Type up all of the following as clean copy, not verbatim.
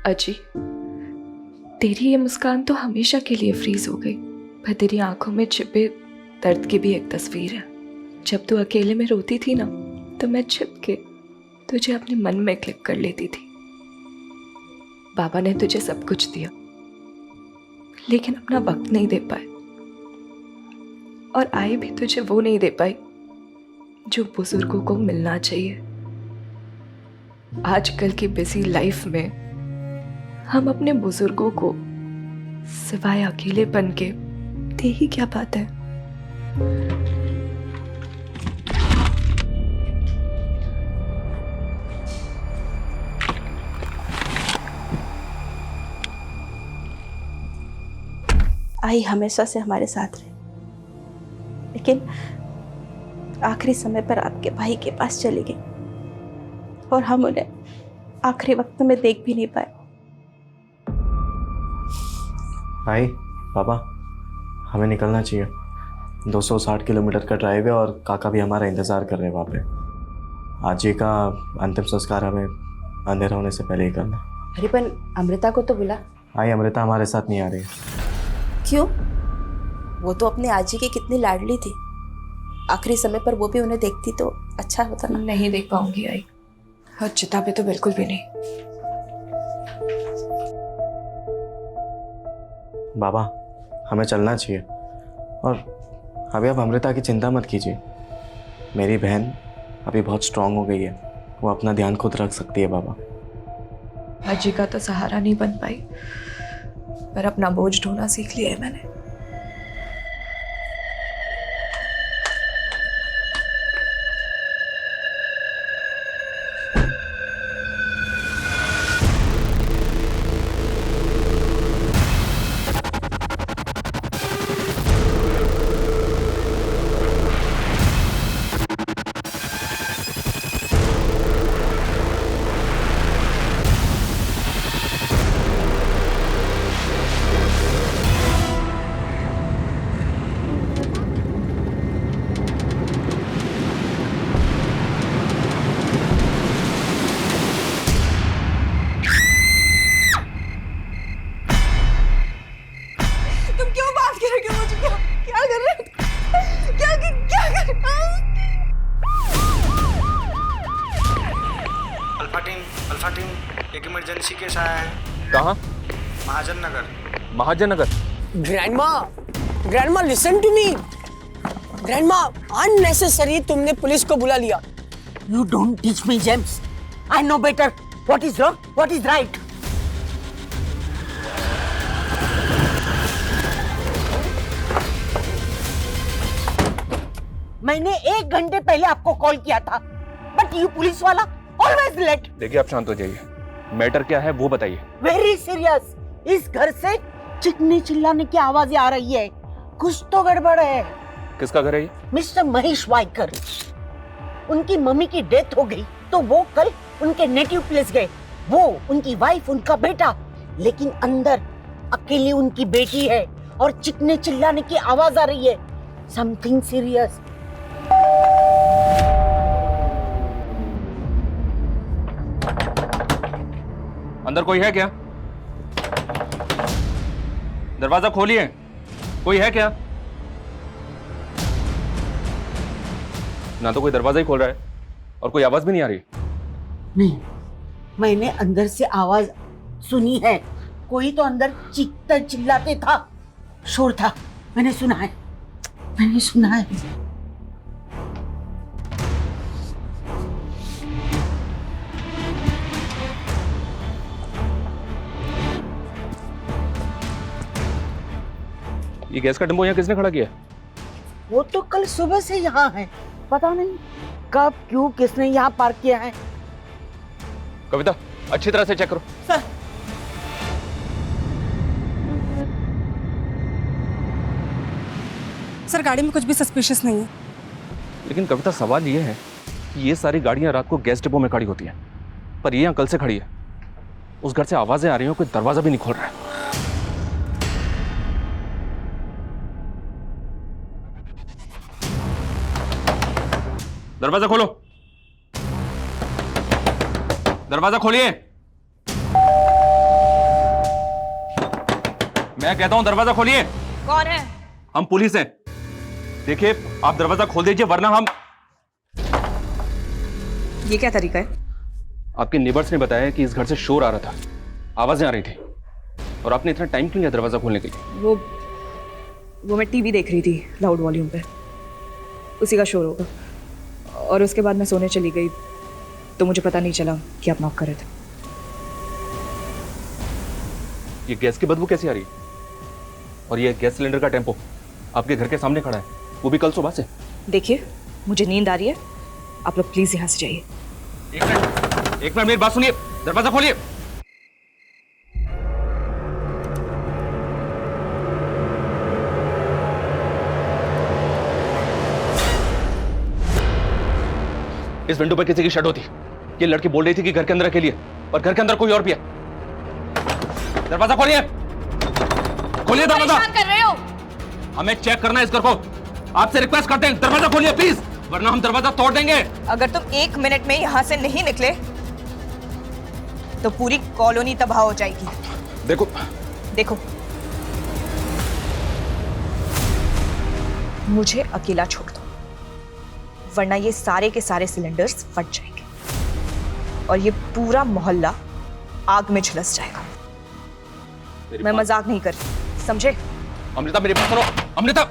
अजी, तेरी ये मुस्कान तो हमेशा के लिए फ्रीज हो गई, पर तेरी आंखों में छिपे दर्द की भी एक तस्वीर है। जब तू अकेले में रोती थी ना, तो मैं छिप के तुझे अपने मन में क्लिक कर लेती थी। बाबा ने तुझे सब कुछ दिया, लेकिन अपना वक्त नहीं दे पाए, और आई भी तुझे वो नहीं दे पाई जो बुजुर्गों को मिलना चाहिए। आजकल की बिजी लाइफ में हम अपने बुजुर्गों को सिवाय अकेलेपन के दे ही क्या पाते हैं। आई हमेशा से हमारे साथ रहे, लेकिन आखिरी समय पर आपके भाई के पास चली गई और हम उन्हें आखिरी वक्त में देख भी नहीं पाए। भाई पापा, हमें निकलना चाहिए। 260 किलोमीटर का ड्राइव है और काका भी हमारा इंतज़ार कर रहे हैं वहाँ पे। आज ही का अंतिम संस्कार हमें अंधेरा होने से पहले ही करना। अरे पर अमृता को तो बुला। भाई अमृता हमारे साथ नहीं आ रही है। क्यों? वो तो अपने आजी की कितनी लाडली थी, आखिरी समय पर वो भी उन्हें देखती तो अच्छा होता ना। नहीं देख पाऊंगी आई, और चिता पे तो बिल्कुल भी नहीं। बाबा, हमें चलना चाहिए, और अभी आप अमृता की चिंता मत कीजिए। मेरी बहन अभी बहुत स्ट्रांग हो गई है, वो अपना ध्यान खुद रख सकती है। बाबा, अजी का तो सहारा नहीं बन पाई, पर अपना बोझ ढोना सीख लिया है मैंने। अल्फा टीम, एक इमरजेंसी केस आया है। कहाँ? Mahajan Nagar. Mahajan Nagar. Grandma listen to me. Grandma, unnecessary तुमने पुलिस को बुला लिया। You don't teach me, James. I know better. What is wrong? What is right? मैंने 1 घंटे पहले आपको कॉल किया था, बट यू पुलिस वाला ऑलवेज लेट। देखिए, आप शांत हो जाइए। मैटर क्या है वो बताइए। Very serious. इस घर से चिकनी चिल्लाने की आवाजें आ रही है, कुछ तो गड़बड़ है। किसका घर है ये? मिस्टर महेश वाइकर। उनकी मम्मी की डेथ हो गई, तो वो कल उनके नेटिव प्लेस गए। वो, उनकी वाइफ, उनका बेटा, लेकिन अंदर अकेली उनकी बेटी है और चिकने चिल्लाने की आवाज आ रही है। Something serious. अंदर कोई है क्या? दरवाजा खोलिए। कोई है क्या? ना तो कोई दरवाजा ही खोल रहा है और कोई आवाज भी नहीं आ रही। नहीं, मैंने अंदर से आवाज सुनी है। कोई तो अंदर चीखते चिल्लाते था, शोर था। मैंने सुना है। ये गैस का टेम्पो यहाँ किसने खड़ा किया? वो तो कल सुबह से यहाँ है, पता नहीं कब क्यों किसने यहाँ पार्क किया है। कविता, अच्छी तरह से चेक करो। सर, सर गाड़ी में कुछ भी सस्पिशियस नहीं है। लेकिन कविता, सवाल ये है कि ये सारी गाड़ियां रात को गैस डिपो में खड़ी होती हैं, पर ये यहाँ कल से खड़ी है। उस घर से आवाजें आ रही हैं, कोई दरवाजा भी नहीं खोल रहा है। दरवाजा खोलो। दरवाजा खोलिए। मैं कहता हूं दरवाजा खोलिए। कौन है? हम पुलिस हैं। देखिए आप दरवाजा खोल दीजिए वरना हम। ये क्या तरीका है? आपके नेबर्स ने बताया कि इस घर से शोर आ रहा था, आवाजें आ रही थी, और आपने इतना टाइम क्यों लिया दरवाजा खोलने के लिए? वो मैं टीवी देख रही थी लाउड वॉल्यूम पे, उसी का शोर होगा। और उसके बाद मैं सोने चली गई तो मुझे पता नहीं चला कि आप नॉक कर रहे थे। ये गैस की बदबू कैसी आ रही है? और ये गैस सिलेंडर का टेम्पो आपके घर के सामने खड़ा है, वो भी कल सुबह से। देखिए मुझे नींद आ रही है, आप लोग प्लीज यहाँ से जाइए। एक मिनट मेरी बात सुनिए, दरवाजा खोलिए। इस विंडो पर किसी की शट होती। ये लड़की बोल रही थी कि घर के अंदर अकेली है, और घर के अंदर कोई और भी है। दरवाजा खोलिए, खोलिए दरवाजा। कर रहे हो? हमें चेक करना है इस घर को, आपसे रिक्वेस्ट करते हैं, दरवाजा खोलिए प्लीज, वरना हम दरवाजा तोड़ देंगे। अगर तुम 1 मिनट में यहाँ से नहीं निकले तो पूरी कॉलोनी तबाह हो जाएगी। देखो देखो, मुझे अकेला छोड़ दो, वरना ये सारे के सारे सिलेंडर्स फट जाएंगे और ये पूरा मोहल्ला आग में झुलस जाएगा। मैं मजाक नहीं कर रही, समझे? अमृता मेरी बात सुनो। अमृता,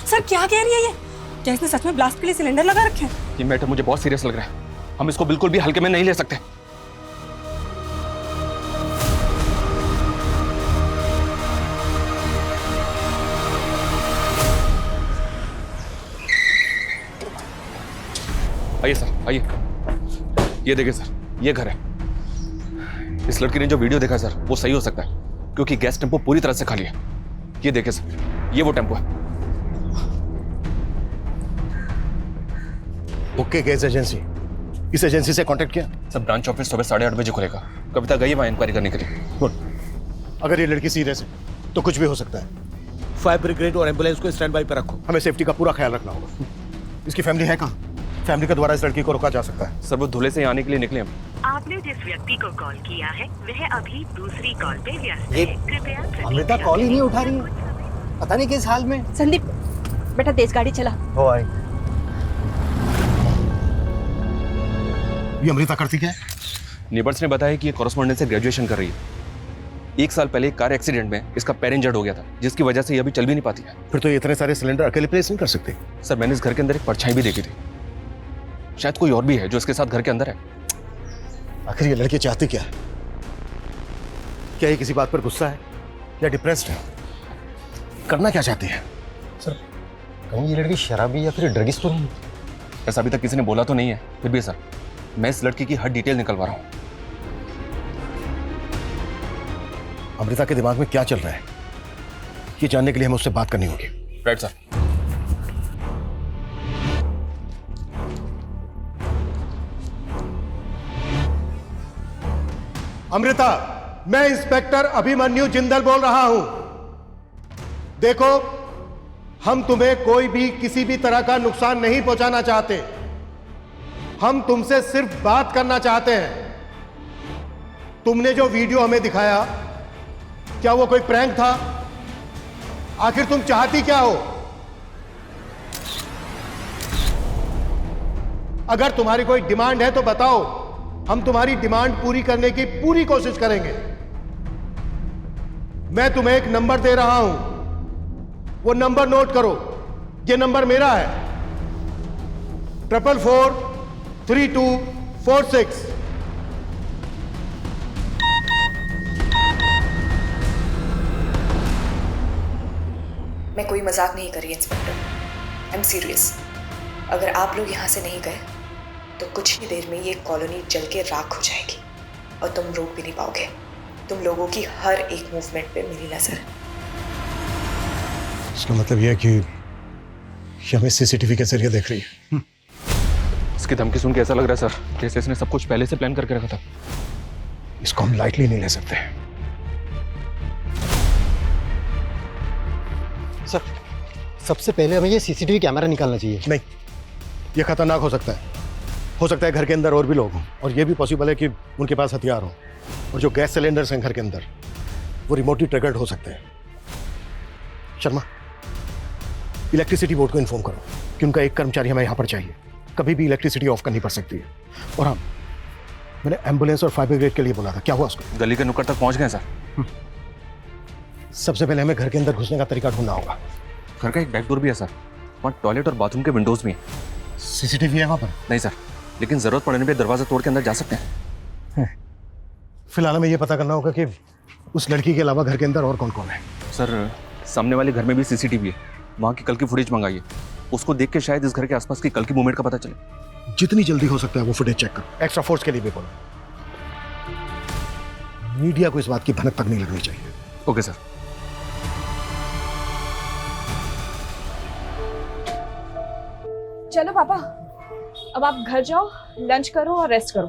सर क्या कह रही है ये? क्या इसने सच में ब्लास्ट के लिए सिलेंडर लगा रखे हैं? ये मैटर मुझे बहुत सीरियस लग रहा है, हम इसको बिल्कुल भी हल्के में नहीं ले सकते। आइए सर, आइए। ये देखिए सर, ये घर है। इस लड़की ने जो वीडियो देखा सर, वो सही हो सकता है, क्योंकि गैस टेम्पो पूरी तरह से खाली है। ये देखिए सर, ये वो टेम्पो है। ओके गैस एजेंसी, इस एजेंसी से कांटेक्ट किया? सर ब्रांच ऑफिस सुबह 8:30 बजे खुलेगा। कविता गई है वहाँ इंक्वायरी करने के लिए। गुड। अगर ये लड़की सीरियस है तो कुछ भी हो सकता है। फायर ब्रिगेड और एम्बुलेंस को स्टैंड बाई पर रखो, हमें सेफ्टी का पूरा ख्याल रखना होगा। इसकी फैमिली है कहाँ? फैमिली के द्वारा इस लड़की को रोका जा सकता है। सर वो धुले से आने के लिए निकले हम। आपने जिस व्यक्ति को कॉल किया है वह अभी दूसरी कॉल पे व्यस्त ये है। कृपया अमृता कॉल ही नहीं उठा रही है, पता नहीं किस हाल में। संदीप बेटा तेज गाड़ी चला। हो आई। ये अमृता करती क्या है? नेबर्स ने बताया कि ये कॉरेस्पॉन्डेंस से ग्रेजुएशन कर रही है। 1 साल पहले एक कार एक्सीडेंट में इसका पैर इंजर्ड हो गया था, जिसकी वजह से ये अभी चल भी नहीं पाती है। फिर तो ये इतने सारे सिलेंडर अकेले प्लेस नहीं कर सकते। सर मैंने इस घर के अंदर एक परछाई भी देखी थी, शायद कोई और भी है जो इसके साथ घर के अंदर है। आखिर ये लड़की चाहती क्या है? क्या ये किसी बात पर गुस्सा है या डिप्रेस्ड है? करना क्या चाहती है? सर कहीं ये लड़की शराबी या फिर ड्रगिस्ट तो नहीं? ऐसा अभी तक किसी ने बोला तो नहीं है, फिर भी सर मैं इस लड़की की हर डिटेल निकलवा रहा हूँ। अमृता के दिमाग में क्या चल रहा है, ये जानने के लिए हमें उससे बात करनी होगी। Right sir. अमृता, मैं इंस्पेक्टर अभिमन्यु जिंदल बोल रहा हूं। देखो, हम तुम्हें कोई भी किसी भी तरह का नुकसान नहीं पहुंचाना चाहते। हम तुमसे सिर्फ बात करना चाहते हैं। तुमने जो वीडियो हमें दिखाया, क्या वो कोई प्रैंक था? आखिर तुम चाहती क्या हो? अगर तुम्हारी कोई डिमांड है तो बताओ, हम तुम्हारी डिमांड पूरी करने की पूरी कोशिश करेंगे। मैं तुम्हें एक नंबर दे रहा हूं, वो नंबर नोट करो। ये नंबर मेरा है, 444246। मैं कोई मजाक नहीं कर रही इंस्पेक्टर, आई एम सीरियस। अगर आप लोग यहाँ से नहीं गए तो कुछ ही देर में ये कॉलोनी जल के राख हो जाएगी और तुम रोक भी नहीं पाओगे। तुम लोगों की हर एक मूवमेंट पे मेरी नजर है। इसका मतलब यह है कि हमें सीसीटीवी के जरिए देख रही है। इसकी धमकी सुन के ऐसा लग रहा है सर जैसे इसने सब कुछ पहले से प्लान करके रखा था। इसको हम लाइटली नहीं ले सकते। सर सबसे पहले हमें ये सीसीटीवी कैमरा निकालना चाहिए। नहीं, ये खतरनाक हो सकता है। हो सकता है घर के अंदर और भी लोग हों, और ये भी पॉसिबल है कि उनके पास हथियार हों। और जो गैस सिलेंडर्स हैं घर के अंदर, वो रिमोटली ट्रिगर्ड हो सकते हैं। शर्मा, इलेक्ट्रिसिटी बोर्ड को इन्फॉर्म करो कि उनका एक कर्मचारी हमें यहाँ पर चाहिए। कभी भी इलेक्ट्रिसिटी ऑफ करनी पड़ सकती है। और हाँ, मैंने एम्बुलेंस और फायर ब्रिगेड के लिए बोला था, क्या हुआ उसको? गली के नुक्कड़ तक पहुंच गए सर। सबसे पहले हमें घर के अंदर घुसने का तरीका ढूंढना होगा। घर का एक बैक डोर भी है सर, वहाँ टॉयलेट और बाथरूम के विंडोज भी हैं। सीसीटीवी है वहाँ पर? नहीं सर, लेकिन जरूरत पड़ने पे दरवाजा तोड़ के अंदर जा सकते हैं। फिलहाल हमें ये पता करना होगा कि उस लड़की के अलावा घर के अंदर और कौन कौन है। सर, सामने वाले घर में भी सीसीटीवी है, वहाँ की कल की फुटेज मंगाइए। उसको देख के शायद इस घर के आसपास की कल की मूवमेंट का पता चले। जितनी जल्दी हो सकता है वो फुटेज चेक करो। एक्स्ट्रा फोर्स के लिए भी बोलो। मीडिया को इस बात की भनक तक नहीं लगनी चाहिए। Okay sir. चलो पापा, अब आप घर जाओ, लंच करो और रेस्ट करो।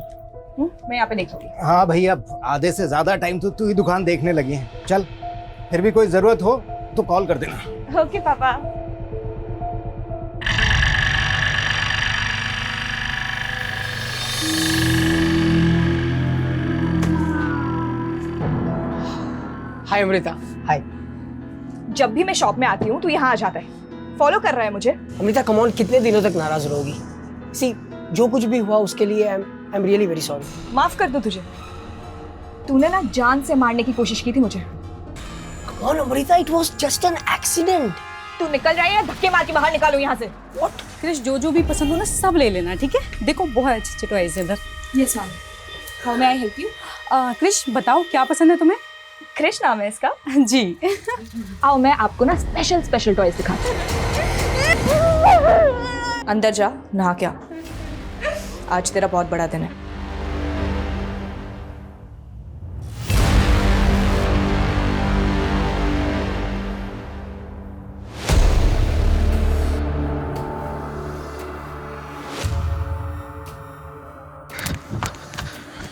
मैं यहाँ पे देख लूंगी। हाँ भाई, अब आधे से ज्यादा टाइम तो तू ही दुकान देखने लगी है। चल, फिर भी कोई जरूरत हो तो कॉल कर देना। ओके पापा। हाय अमृता। हाय। जब भी मैं शॉप में आती हूँ तू यहाँ आ जाता है, फॉलो कर रहा है मुझे। अमृता कम ऑन, कितने दिनों तक नाराज रहोगी? सी, जो कुछ भी हुआ उसके लिए I am really very sorry. माफ कर दो तुझे, तूने ना जान से मारने की कोशिश की थी मुझे। Come on Amrita, it was just an accident. तू निकल जाए या धक्के मार के बाहर निकालो यहाँ से। व्हाट? क्रिश, जो भी पसंद हो ना सब ले लेना, ठीक है? देखो बहुत अच्छे टॉयज है इधर। Yes ma'am. How may I help you? Krish, बताओ क्या पसंद है तुम्हें? क्रिश नाम है इसका? जी। आओ मैं आपको ना स्पेशल टॉयज दिखाती हूँ। अंदर जा, नहा के आ। आज तेरा बहुत बड़ा दिन है।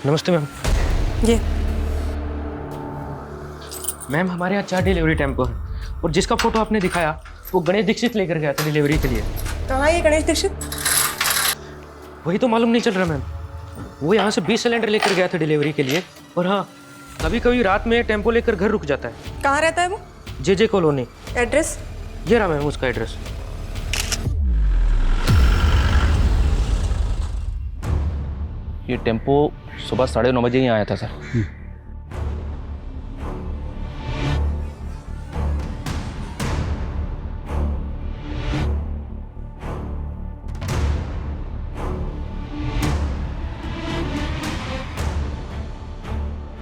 नमस्ते मैम। ये मैम, हमारे यहाँ 4 डिलीवरी टेम्पो है और जिसका फोटो आपने दिखाया वो गणेश दीक्षित लेकर गया था डिलीवरी के लिए। कहाँ है ये गणेश दीक्षित? वही तो मालूम नहीं चल रहा मैम। वो यहाँ से 20 सिलेंडर लेकर गया था डिलीवरी के लिए। और हाँ, कभी कभी रात में टेम्पो लेकर घर रुक जाता है। कहाँ रहता है वो? जे कॉलोनी। एड्रेस? ये रहा मैम उसका एड्रेस। ये टेम्पो सुबह 9:30 बजे ही आया था सर।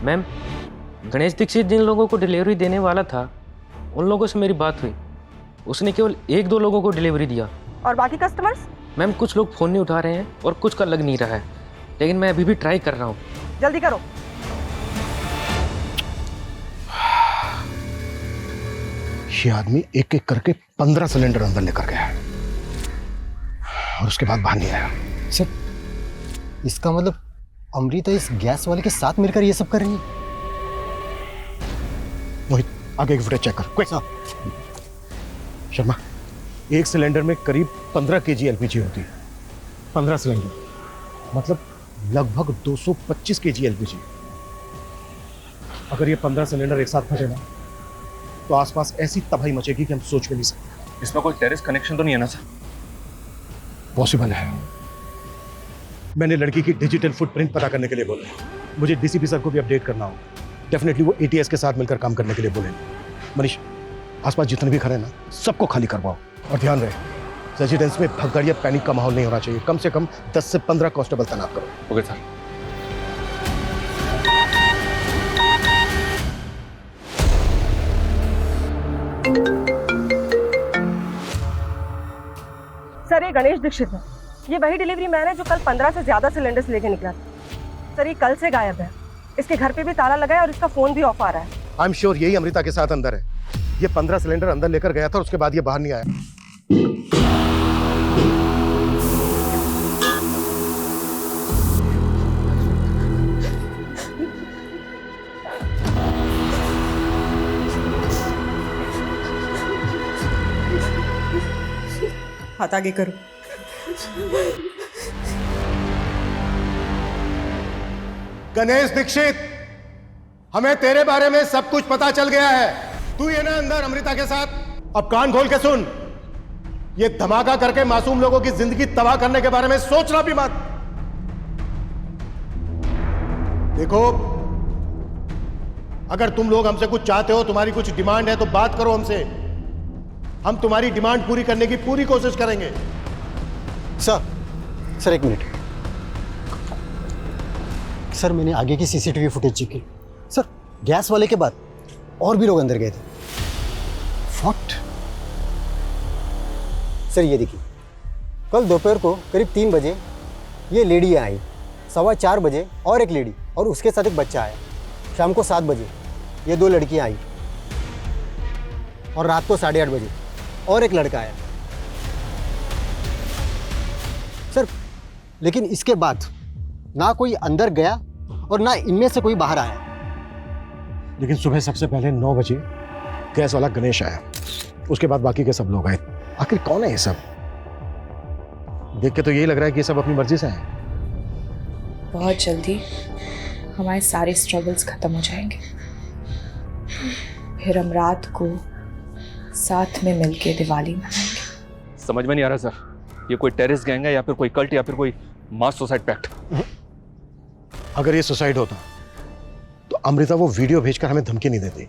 मैम, गणेश दीक्षित जिन लोगों को डिलीवरी देने वाला था उन लोगों से मेरी बात हुई। उसने केवल 1-2 लोगों को डिलीवरी दिया। और बाकी कस्टमर्स? मैम, कुछ लोग फ़ोन नहीं उठा रहे हैं और कुछ का लग नहीं रहा है, लेकिन मैं अभी भी ट्राई कर रहा हूँ। जल्दी करो। ये आदमी एक एक करके 15 सिलेंडर अंदर लेकर गया और उसके बाद बाहर नहीं आया। सर, इसका मतलब अमृता इस गैस वाले के साथ मिलकर ये सब कर रही है? मोहित, आगे की फुटेज चेक कर, क्विक। शर्मा, एक सिलेंडर में करीब 15 kg एलपीजी होती है। 15 सिलेंडर मतलब लगभग 225 kg एलपीजी। अगर ये 15 सिलेंडर एक साथ फटे ना तो आसपास ऐसी तबाही मचेगी कि हम सोच भी नहीं सकते। इसमें कोई टेरेस कनेक्शन तो नहीं है ना सर? पॉसिबल है। मैंने लड़की की डिजिटल फुटप्रिंट पता करने के लिए बोला। मुझे डीसीपी सर को भी अपडेट करना होगा। डेफिनेटली वो एटीएस के साथ मिलकर काम करने के लिए बोले। मनीष, आसपास जितने भी खड़े हैं ना सबको खाली करवाओ। और ध्यान रहे, रेजिडेंस में भगदड़ या पैनिक का माहौल नहीं होना चाहिए। कम से कम 10 से 15 कांस्टेबल तैनात करो। Okay sir. सर, ये गणेश दीक्षित है। ये वही डिलीवरी मैन है जो कल 15 से ज्यादा सिलेंडर्स लेके निकला था। सर, ये कल से गायब है। इसके घर पे भी ताला लगा है और इसका फोन भी ऑफ आ रहा है। आई एम श्योर यही अमृता के साथ अंदर है। ये 15 सिलेंडर अंदर लेकर गया था और उसके बाद ये बाहर नहीं आया। हाथ आगे करो। गणेश दीक्षित, हमें तेरे बारे में सब कुछ पता चल गया है। तू ये ना अंदर अमृता के साथ? अब कान खोल के सुन, ये धमाका करके मासूम लोगों की जिंदगी तबाह करने के बारे में सोचना भी मत। देखो, अगर तुम लोग हमसे कुछ चाहते हो, तुम्हारी कुछ डिमांड है तो बात करो हमसे। हम तुम्हारी डिमांड पूरी करने की पूरी कोशिश करेंगे। सर एक मिनट। सर मैंने आगे की सीसीटीवी फुटेज चेक की। सर गैस वाले के बाद और भी लोग अंदर गए थे। व्हाट? सर ये देखिए, कल दोपहर को करीब 3 बजे ये लेडी आई, 4:15 बजे और एक लेडी और उसके साथ एक बच्चा आया, शाम को 7 बजे ये 2 लड़कियां आई और रात को 8:30 बजे और एक लड़का आया। सर लेकिन इसके बाद ना कोई अंदर गया और ना इनमें से कोई बाहर आया। लेकिन सुबह सबसे पहले 9 बजे गैस वाला गणेश आया, उसके बाद बाकी के सब लोग आए। आखिर कौन है ये सब? देख के तो यही लग रहा है कि ये सब अपनी मर्जी से आए। बहुत जल्दी हमारे सारे स्ट्रगल्स खत्म हो जाएंगे, फिर हम रात को साथ में मिलके दिवाली मनाएंगे। समझ में नहीं आ रहा सर, ये कोई टेररिस्ट गैंग है या फिर कोई कल्ट या फिर कोई मास सुसाइड पैक्ट? अगर ये सुसाइड होता तो अमृता वो वीडियो भेजकर हमें धमकी नहीं देती।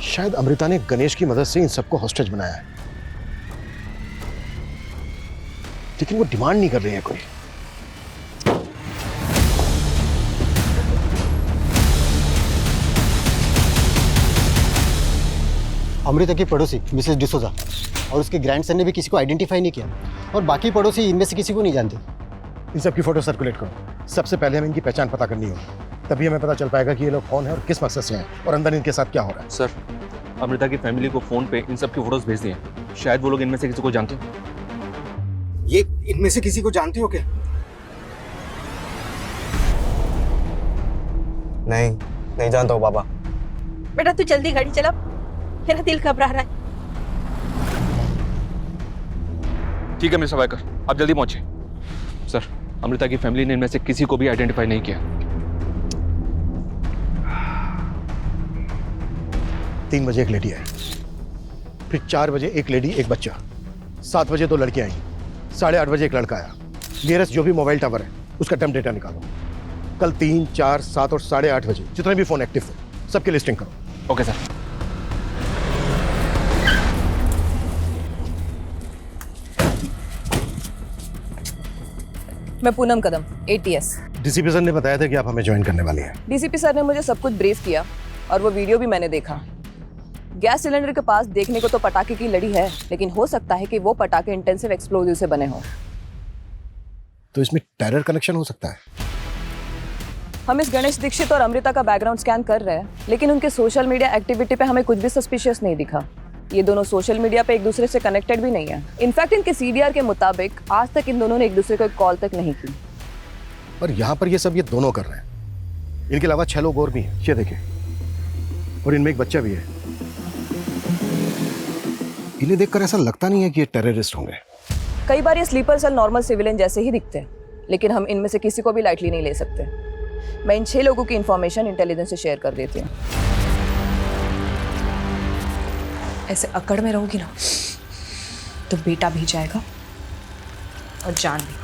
शायद अमृता ने गणेश की मदद से इन सबको हॉस्टेज बनाया है, लेकिन वो डिमांड नहीं कर रही है कोई। अमृता की पड़ोसी मिसेस डिसोजा और उसके ग्रैंडसन ने भी किसी को आइडेंटिफाई नहीं किया और बाकी पड़ोसी इनमें से किसी को नहीं जानते। इन सब की फोटो सर्कुलेट करो। सबसे पहले हमें इनकी पहचान पता करनी होगी, तभी हमें पता चल पाएगा कि ये लोग कौन है और किस मकसद से हैं और अंदर इनके साथ क्या हो रहा है। सर, अमृता की फैमिली को फोन पे इन सब की फोटोज भेज दिए, शायद वो लोग इनमें से किसी को जानते हैं। ये इनमें से किसी को जानते हो क्या? नहीं जानता हूँ बाबा। बेटा तू जल्दी गाड़ी चला, मेरा दिल घबरा रहा है। ठीक है मिस्टर वायकर, आप जल्दी पहुंचे। सर, अमृता की फैमिली ने इनमें से किसी को भी आइडेंटिफाई नहीं किया। 3 बजे एक लेडी आई, फिर 4 बजे एक लेडी एक बच्चा, 7 बजे 2 लड़कियां आई, 8:30 बजे एक लड़का आया। नियरेस्ट जो भी मोबाइल टावर है उसका टर्म डेटा निकालो। कल 3, 4, 7 और 8:30 बजे जितने भी फोन एक्टिव थे सबकी लिस्टिंग करो। Okay sir. मैं पूनम कदम, ATS। डीसीपी सर ने बताया था कि आप हमें ज्वाइन करने वाली हैं। डीसीपी सर ने मुझे सब कुछ ब्रीफ किया और वो वीडियो भी मैंने देखा। गैस सिलेंडर के पास देखने को तो पटाखे की लड़ी है, लेकिन हो सकता है कि वो पटाखे इंटेंसिव एक्सप्लोजिव से बने हों। तो इसमें टेरर कनेक्शन हो सकता है। हम इस गणेश दीक्षित और अमृता का बैकग्राउंड स्कैन कर रहे हैं, लेकिन उनके सोशल मीडिया एक्टिविटी पे हमें कुछ भी सस्पिशियस नहीं दिखा। ये दोनों सोशल मीडिया पे एक दूसरे से कनेक्टेड भी नहीं है। इनफैक्ट इनके CDR के मुताबिक आज तक इन दोनों ने एक दूसरे को कॉल तक नहीं की। और यहाँ पर ये सब ये दोनों कर रहे हैं। इनके अलावा 6 लोग और भी हैं, ये देखिए, और इनमें एक बच्चा भी है। इन्हें देखकर ऐसा लगता नहीं है कि ये टेररिस्ट होंगे। कई बार ये स्लीपर सेल नॉर्मल सिविलियन जैसे ही दिखते हैं, लेकिन हम इनमें से किसी को भी लाइटली नहीं ले सकते। मैं इन 6 लोगों की इंफॉर्मेशन इंटेलिजेंस से शेयर कर देती हूँ। ऐसे अकड़ में रहोगी ना तो बेटा भी जाएगा और जान भी।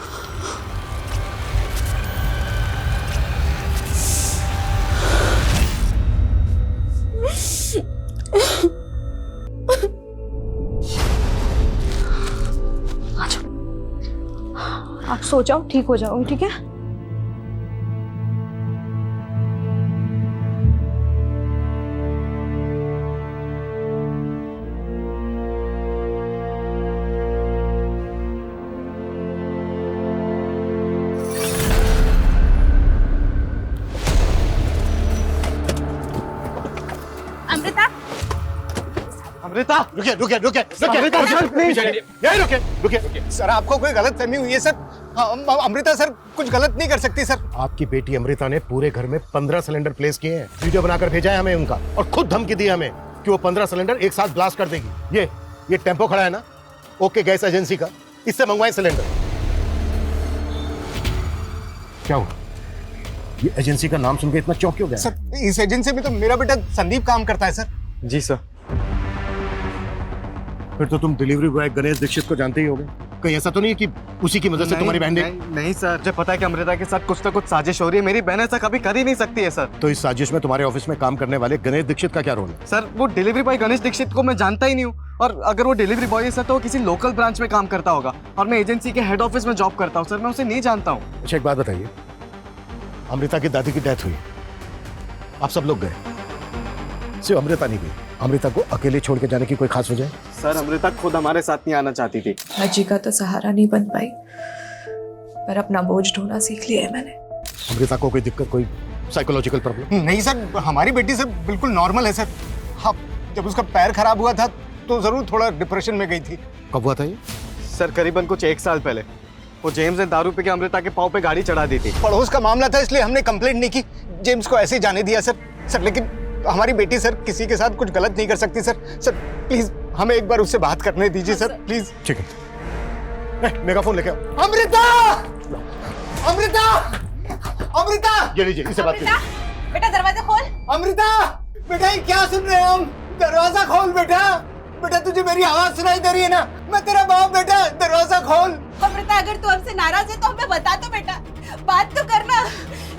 आप सो जाओ, ठीक हो जाओगे, ठीक है? अमृता, रुकिए। सर आपको कोई गलत फहमी हुई है सर। अमृता सर कुछ गलत नहीं कर सकती सर। आपकी बेटी अमृता ने पूरे घर में 15 सिलेंडर प्लेस किए हैं। वीडियो बनाकर भेजा है हमें उनका, और खुद धमकी दी हमें कि वो 15 सिलेंडर एक साथ ब्लास्ट कर देगी। ये टेम्पो खड़ा है ना, ओके गैस एजेंसी का, इससे मंगवाए सिलेंडर। क्या हुआ? ये एजेंसी का नाम सुनकर इतना चौंक क्यों गया? सर इस एजेंसी में तो मेरा बेटा संदीप काम करता है सर। जी सर। फिर तो तुम डिलीवरी बॉय गणेश दीक्षित को जानते ही होगे। कहीं ऐसा तो नहीं है कि उसी की मदद से तुम्हारी बहन ने? नहीं सर, मुझे पता है कि अमृता के साथ कुछ ना कुछ साजिश हो रही है। मेरी बहन ऐसा कभी कर ही नहीं सकती है सर। तो इस साजिश में तुम्हारे ऑफिस में काम करने वाले गणेश दीक्षित का क्या रोल है? सर वो डिलीवरी बॉय गणेश दीक्षित को मैं जानता ही नहीं हूँ, और अगर वो डिलीवरी बॉय है सर तो वो किसी लोकल ब्रांच में काम करता होगा, और मैं एजेंसी के हेड ऑफिस में जॉब करता हूँ सर। मैं उसे नहीं जानता हूँ। अच्छा एक बात बताइए, अमृता की दादी की डेथ हुई, आप सब लोग गए, सिर्फ अमृता नहीं गई। अमृता को अकेले छोड़ के जाने की कोई खास वजह? सर अमृता खुद हमारे साथ नहीं आना चाहती थी। अजी का तो सहारा नहीं बन पाई, पर अपना बोझ ढोना सीख लिया है मैंने। अमृता को कोई दिक्कत, कोई साइकोलॉजिकल प्रॉब्लम? नहीं सर, हमारी बेटी सर बिल्कुल नॉर्मल है सर। हाँ, जब उसका पैर खराब हुआ था तो जरूर थोड़ा डिप्रेशन में गई थी। कब हुआ था ये? सर करीबन कुछ 1 साल पहले। वो जेम्स ने दारू पी के अमृता के पाँव पे गाड़ी चढ़ा दी थी। पड़ोस का मामला था इसलिए हमने कंप्लेंट नहीं की, जेम्स को ऐसे ही जाने दिया सर। लेकिन हमारी बेटी सर किसी के साथ कुछ गलत नहीं कर सकती सर। प्लीज हमें एक बार उससे बात करने दीजिए सर, प्लीज। ठीक है, मेगाफोन लेके आओ। अमृता! अमृता! अमृता! ये लीजिए, इसे बात कीजिए। बेटा दरवाजा खोल। अमृता! बेटा ये क्या सुन रहे हैं हम? दरवाजा खोल बेटा। बेटा तुझे मेरी आवाज सुनाई दे रही है ना? मैं तेरा बाप बेटा, दरवाजा खोल। अमृता अगर तू हमसे नाराज है तो हमें बता दो बेटा, बात तो करना।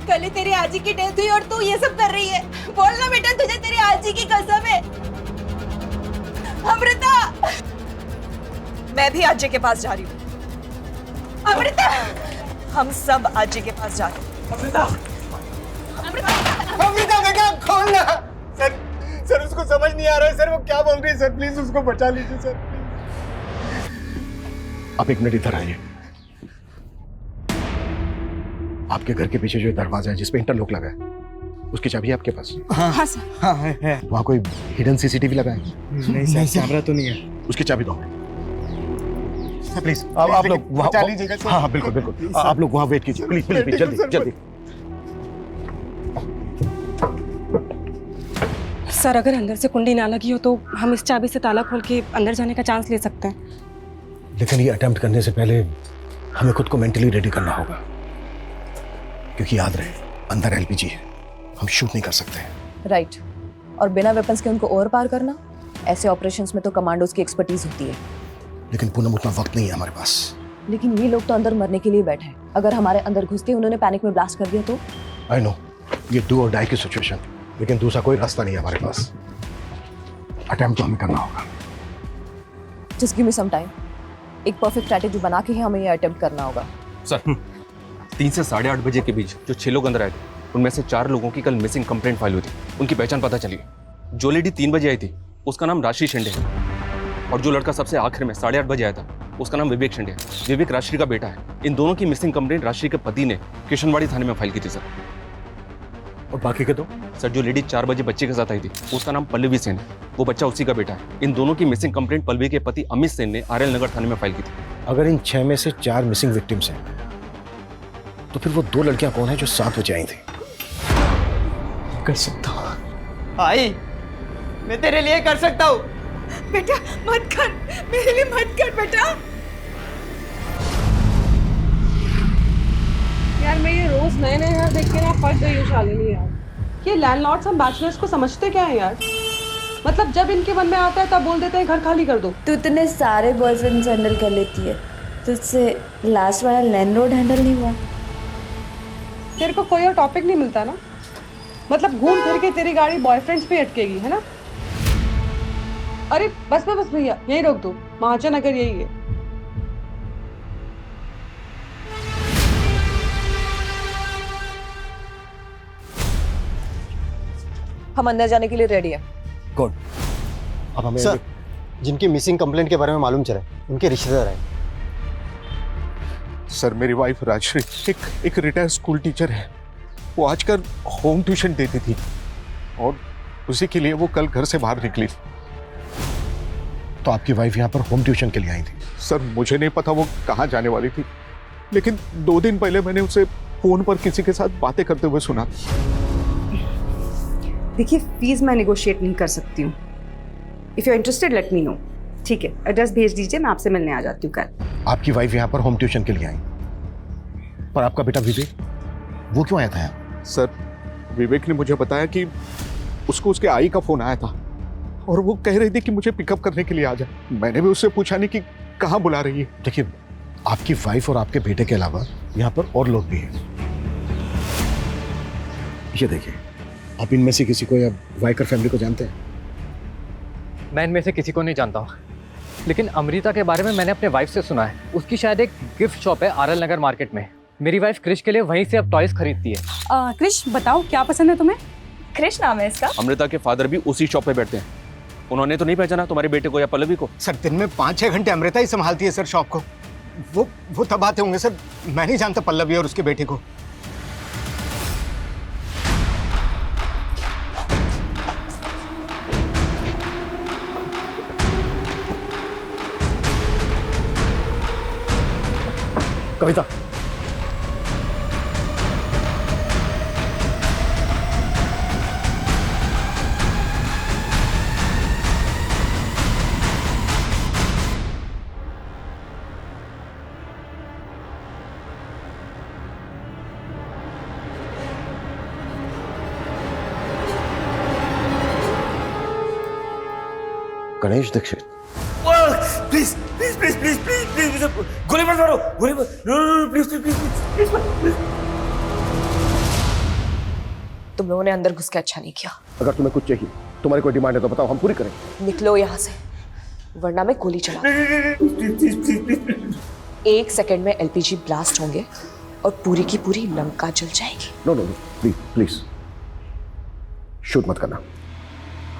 कल ही तेरी आजी की डेथ हुई और तू ये सब कर रही है। बोलना बेटा, तुझे तेरी आजी की कसम है। अमृता! मैं भी आजी के पास जा रही हूँ। अमृता! हम सब आजी के पास जा रहे हैं। अमृता बेटा खोलना। सर उसको समझ नहीं आ रहा है सर, वो क्या बोल रही है सर। प्लीज उसको बचा लीजिए सर। आप एक मिनट इधर आइए। आपके घर के पीछे जो दरवाजा है जिसपे इंटरलॉक लगा है, उसकी चाबी है आपके पास? हाँ सर। हाँ है। वहाँ कोई हिडन सीसीटीवी लगा है? नहीं सर, कैमरा तो नहीं है। उसकी चाबी दो प्लीज। आप लोग बचा लीजिएगा सर। हाँ बिल्कुल बिल्कुल, आप लोग वहाँ वेट कीजिए प्लीज प्लीज, जल्दी जल्दी। सर अगर अंदर से कुंडी ना लगी हो तो हम इस चाबी से ताला खोल के अंदर जाने का चांस ले सकते हैं। लेकिन ये अटेम्प्ट करने से पहले हमें खुद को मेंटली रेडी करना होगा, क्योंकि याद रहे अंदर एलपीजी है, हम शूट नहीं कर सकते। राइट। और बिना वेपन्स के उनको ओवर पार करना, ऐसे ऑपरेशंस में तो कमांडोज की एक्सपर्टीज होती है। लेकिन पूनम उतना वक्त नहीं है हमारे पास। लेकिन ये लोग तो अंदर मरने के लिए बैठे हैं। अगर हमारे अंदर घुस के उन्होंने पैनिक में ब्लास्ट कर दिया तो? आई नो, ये डू और डाई की सिचुएशन, लेकिन दूसरा कोई रास्ता नहीं है हमारे पास। अटेम्प्ट तो हमें करना होगा। Just give me some time. एक परफेक्ट स्ट्रैटेजी बना के ही हमें ये अटेम्प्ट करना होगा। सर 3 से 8:30 बजे के बीच जो 6 लोग अंदर आए थे, उनमें से 4 लोगों की कल मिसिंग कंप्लेंट फाइल हुई थी। उनकी पहचान पता चली है। जो लेडी 3 बजे आई थी उसका नाम राशि शेंडे है, और जो लड़का सबसे आखिर में 8:30 बजे आया था उसका नाम विवेक शेंडे है। विवेक राशि का बेटा है। इन दोनों की मिसिंग कंप्लेंट राशि के पति ने किशनवाड़ी थाने में फाइल की थी सर। और बाकी के दो? सर जो लेडी 4 बजे बच्चे के साथ आई थी उसका नाम पल्लवी सेन है, वो बच्चा उसी का बेटा है। इन दोनों की मिसिंग कंप्लेंट पल्लवी के पति अमित सेन ने आरएल नगर थाने में फाइल की थी। अगर इन 6 में से 4 मिसिंग विक्टिम्स हैं, तो फिर वो 2 लड़कियां कौन है जो 7 बजे आई थी? कर सकता हूँ आई, मैं तेरे लिए कर सकता हूँ। बेटा मत कर, मेरे लिए मत कर बेटा। यार मैं ये रोज नए नए घर देख के ना पक गई हूँ शालिनी यार। ये लैंडलॉर्ड्स हम बैचलर्स को समझते क्या है यार? मतलब जब इनके मन में आता है तब बोल देते हैं घर खाली कर दो। तू इतने सारे बॉयफ्रेंड्स हैंडल कर लेती है, तुझसे लास्ट वाला लैंडलॉर्ड हैंडल नहीं हुआ? तेरे को कोई और टॉपिक नहीं मिलता ना? मतलब घूम फिर के तेरी गाड़ी बॉयफ्रेंड्स पे अटकेगी, है ना? अरे बस भैया यही रोक दो, महाजन अगर यही है। हम अंदर जाने के लिए रेडी हैं। गुड। अब हमें सर, जिनकी मिसिंग कंप्लेंट के बारे में मालूम चला उनके रिश्तेदार हैं। सर मेरी वाइफ राजश्री एक रिटायर्ड स्कूल टीचर है। वो आजकल होम ट्यूशन देती थी और उसी के लिए वो कल घर से बाहर निकली। तो आपकी वाइफ यहाँ पर होम ट्यूशन के लिए आई थी? सर मुझे नहीं पता वो कहाँ जाने वाली थी, लेकिन 2 दिन पहले मैंने उसे फोन पर किसी के साथ बातें करते हुए सुना। देखिए फीस मैं नेगोशिएट नहीं कर सकती हूँ। If you are interested let me know. ठीक है, एड्रेस भेज दीजिए, मैं आपसे मिलने आ जाती हूँ कल। आपकी वाइफ यहाँ पर होम ट्यूशन के लिए आई, पर आपका बेटा विवेक वो क्यों आया था यहाँ? सर विवेक ने मुझे बताया कि उसको उसके आई का फोन आया था और वो कह रही थी कि मुझे पिकअप करने के लिए आ जा। मैंने भी उससे पूछा नहीं कि कहाँ बुला रही है। देखिए, आपकी वाइफ और आपके बेटे के अलावा यहाँ पर और लोग भी हैं। ये देखिए, आप इनमें से किसी को या वाइकर फैमिली को जानते हैं? मैं इनमें से किसी को नहीं जानता हूँ, लेकिन अमृता के बारे में मैंने अपने वाइफ से सुना है। उसकी शायद एक गिफ्ट शॉप है आरएल नगर मार्केट में। मेरी वाइफ क्रिश के लिए वहीं से अब टॉयज खरीदती है। क्रिश, बताओ क्या पसंद है तुम्हें? क्रिश नाम है इसका। अमृता के फादर भी उसी शॉप पे बैठते हैं। उन्होंने तो नहीं पहचाना तुम्हारे बेटे को या पल्लवी को? सर दिन में 5-6 घंटे अमृता ही संभालती है सर शॉप को। वो तब आते होंगे सर। मैं नहीं जानता पल्लवी और उसके बेटे को। Kavita, Ganesh Dikshit. Please please please please please please गोली मत मारो, गोली मत, प्लीज प्लीज प्लीज प्लीज। तुम लोगों ने अंदर घुस के अच्छा नहीं किया। अगर तुम्हें कुछ चाहिए, तुम्हारी कोई डिमांड है तो बताओ, हम पूरी करेंगे। निकलो यहाँ से, वरना मैं गोली चला। 1 सेकंड में एलपीजी ब्लास्ट होंगे और पूरी की पूरी लंका जल जाएगी। No no please please, shoot मत करना।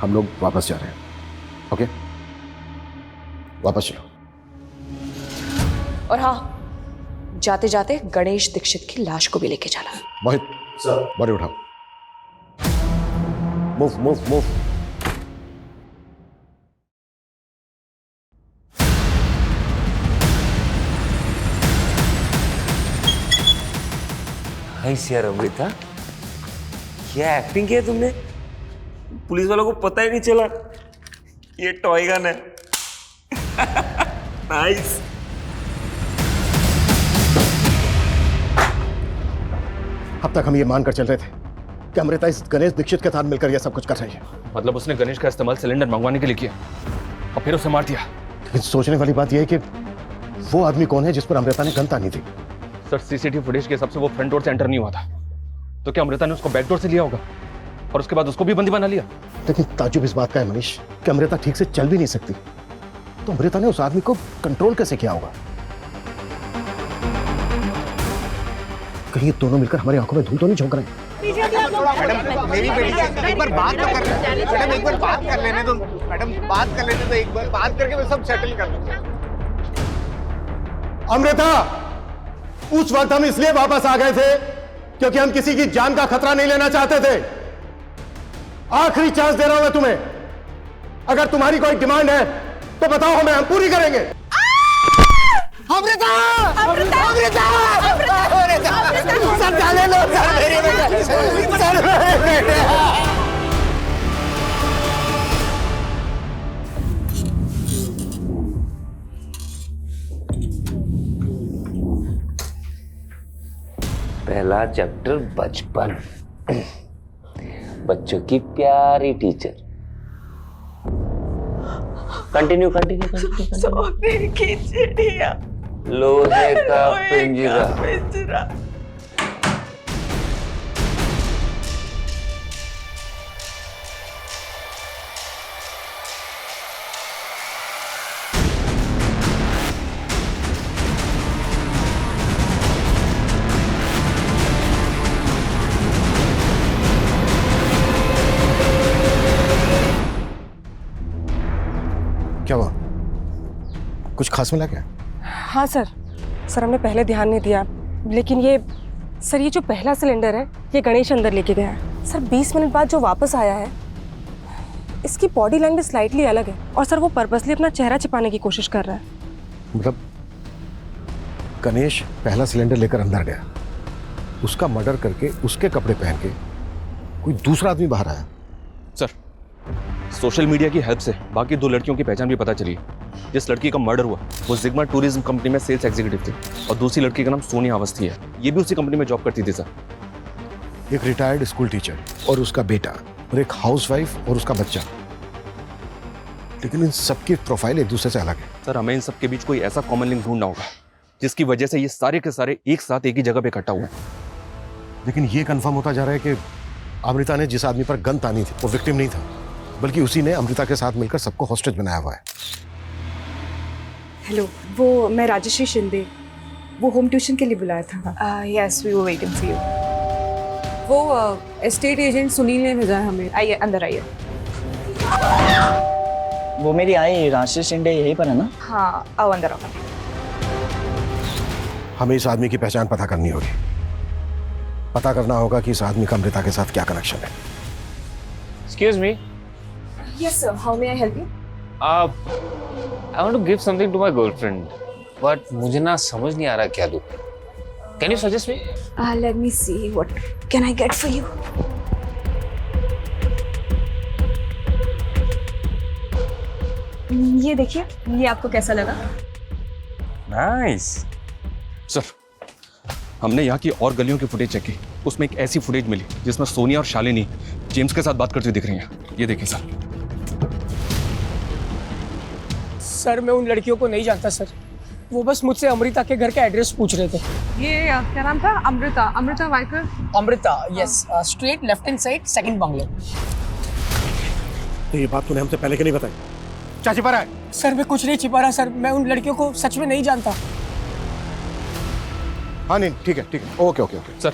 हम लोग वापस जा रहे हैं। ओके, वापस चलो। और हाँ, जाते जाते गणेश दीक्षित की लाश को भी लेके जाना। मोहित सर, बॉडी उठाओ। Move move move. यार अमृता, क्या एक्टिंग की है तुमने? पुलिस वालों को पता ही नहीं चला ये टॉय गन है। नाइस। अब तक हम ये मानकर चल रहे थे कि अमृता इस गणेश दीक्षित के साथ मिलकर यह सब कुछ कर रही है। मतलब उसने गणेश का इस्तेमाल सिलेंडर मंगवाने के लिए किया और फिर उसे मार दिया। लेकिन सोचने वाली बात यह है कि वो आदमी कौन है जिस पर अमृता ने गन तानी थी? सर, सीसीटीवी फुटेज के हिसाब से वो फ्रंट डोर से एंटर नहीं हुआ था। तो क्या अमृता ने उसको बैक डोर से लिया होगा और उसके बाद उसको भी बंदी बना लिया? लेकिन ताजुब इस बात का है मनीष कि अमृता ठीक से चल भी नहीं सकती, तो अमृता ने उस आदमी को कंट्रोल कैसे किया होगा? कहीं ये दोनों मिलकर हमारी आंखों में धूल तो नहीं झोंक रहे हैं? मैडम, मेरी बेटी से एक बार बात तो कर लेने। मैडम, एक बार बात कर लेने दो। मैडम, बात कर लेने दो। एक बार बात करके मैं सब सेटल कर लूंगा। अमृता, उस वक्त हम इसलिए वापस आ गए थे क्योंकि हम किसी की जान का खतरा नहीं लेना चाहते थे। आखिरी चांस दे रहा हूं मैं तुम्हें। अगर तुम्हारी कोई डिमांड है तो बताओ हमें, हम पूरी करेंगे। अमृता! अमृता! अमृता! अमृता! सर डाले लो, सर मेरे बेटे, सर मेरे बेटे। पहला चैप्टर बचपन, बच्चों की प्यारी टीचर। Continue continue continue. सोने की चिड़िया, लोहे का पिंजरा। क्या हुआ? कुछ खास मिला क्या? हाँ सर, हमने पहले ध्यान नहीं दिया, लेकिन ये जो पहला सिलेंडर है ये गणेश अंदर लेके गया है। सर 20 मिनट बाद जो वापस आया है, इसकी बॉडी लैंग्वेज स्लाइटली अलग है और सर वो पर्पसली अपना चेहरा छिपाने की कोशिश कर रहा है। मतलब गणेश पहला सिलेंडर लेकर अंदर गया, उसका मर्डर करके उसके कपड़े पहन के कोई दूसरा आदमी बाहर आया। सर, सोशल मीडिया की हेल्प से बाकी 2 लड़कियों की पहचान भी पता चली। जिस लड़की का मर्डर हुआ वो जिग्मा टूरिज्म कंपनी में सेल्स एग्जीक्यूटिव थी और दूसरी लड़की का नाम सोनिया अवस्थी है। ये भी उसी कंपनी में जॉब करती थी सर। एक रिटायर्ड स्कूल टीचर और उसका बेटा और एक हाउसवाइफ और उसका बच्चा, लेकिन इन सबकी प्रोफाइल एक दूसरे से अलग है। सर हमें इन सब के बीच कोई ऐसा कॉमन लिंक ढूंढना होगा जिसकी वजह से ये सारे के सारे एक साथ एक ही जगह पे इकट्ठा हुए। लेकिन ये कंफर्म होता जा रहा है कि अमृता ने जिस आदमी पर गन तानी थी वो विक्टिम नहीं था, बल्कि उसी ने अमृता के साथ मिलकर सबको हॉस्टेज बनाया हुआ है। हेलो, वो मैं राजश्री शिंदे, वो होम ट्यूशन के लिए बुलाया था। Yes, we were waiting for you. वो एस्टेट एजेंट सुनील ने भेजा है हमें। आइए, अंदर आइए। वो मेरी आई राशि शिंदे यहीं पर है ना? हाँ, आओ अंदर आओ। हमें इस आदमी की पहचान पता करनी होगी। पता करना होगा कि इस आदमी का अमृता के साथ क्या कनेक्शन है। Excuse me. Yes sir, how may I help you? I want to give something to my girlfriend, but मुझे ना समझ नहीं आ रहा क्या दूँ. Can you suggest me? Let me see what can I get for you. ये देखिए, ये आपको कैसा लगा? नाइस। सर हमने यहाँ की और गलियों की फुटेज चेक की, उसमें एक ऐसी फुटेज मिली जिसमें सोनिया और शालिनी जेम्स के साथ बात करती हुई दिख रही हैं। ये देखिए सर। सर मैं उन लड़कियों को नहीं जानता सर, वो बस मुझसे अमृता के घर का एड्रेस पूछ रहे थे। ये क्या नाम था? Amrita Waikar. Amrita, yes, straight left hand side, second bungalow. तो ये बात तूने हमसे पहले क्यों नहीं बताई? क्या छिपा रहा है? सर मैं कुछ नहीं छिपा रहा सर, मैं उन लड़कियों को सच में नहीं जानता। हाँ नहीं, ठीक है, ओके। सर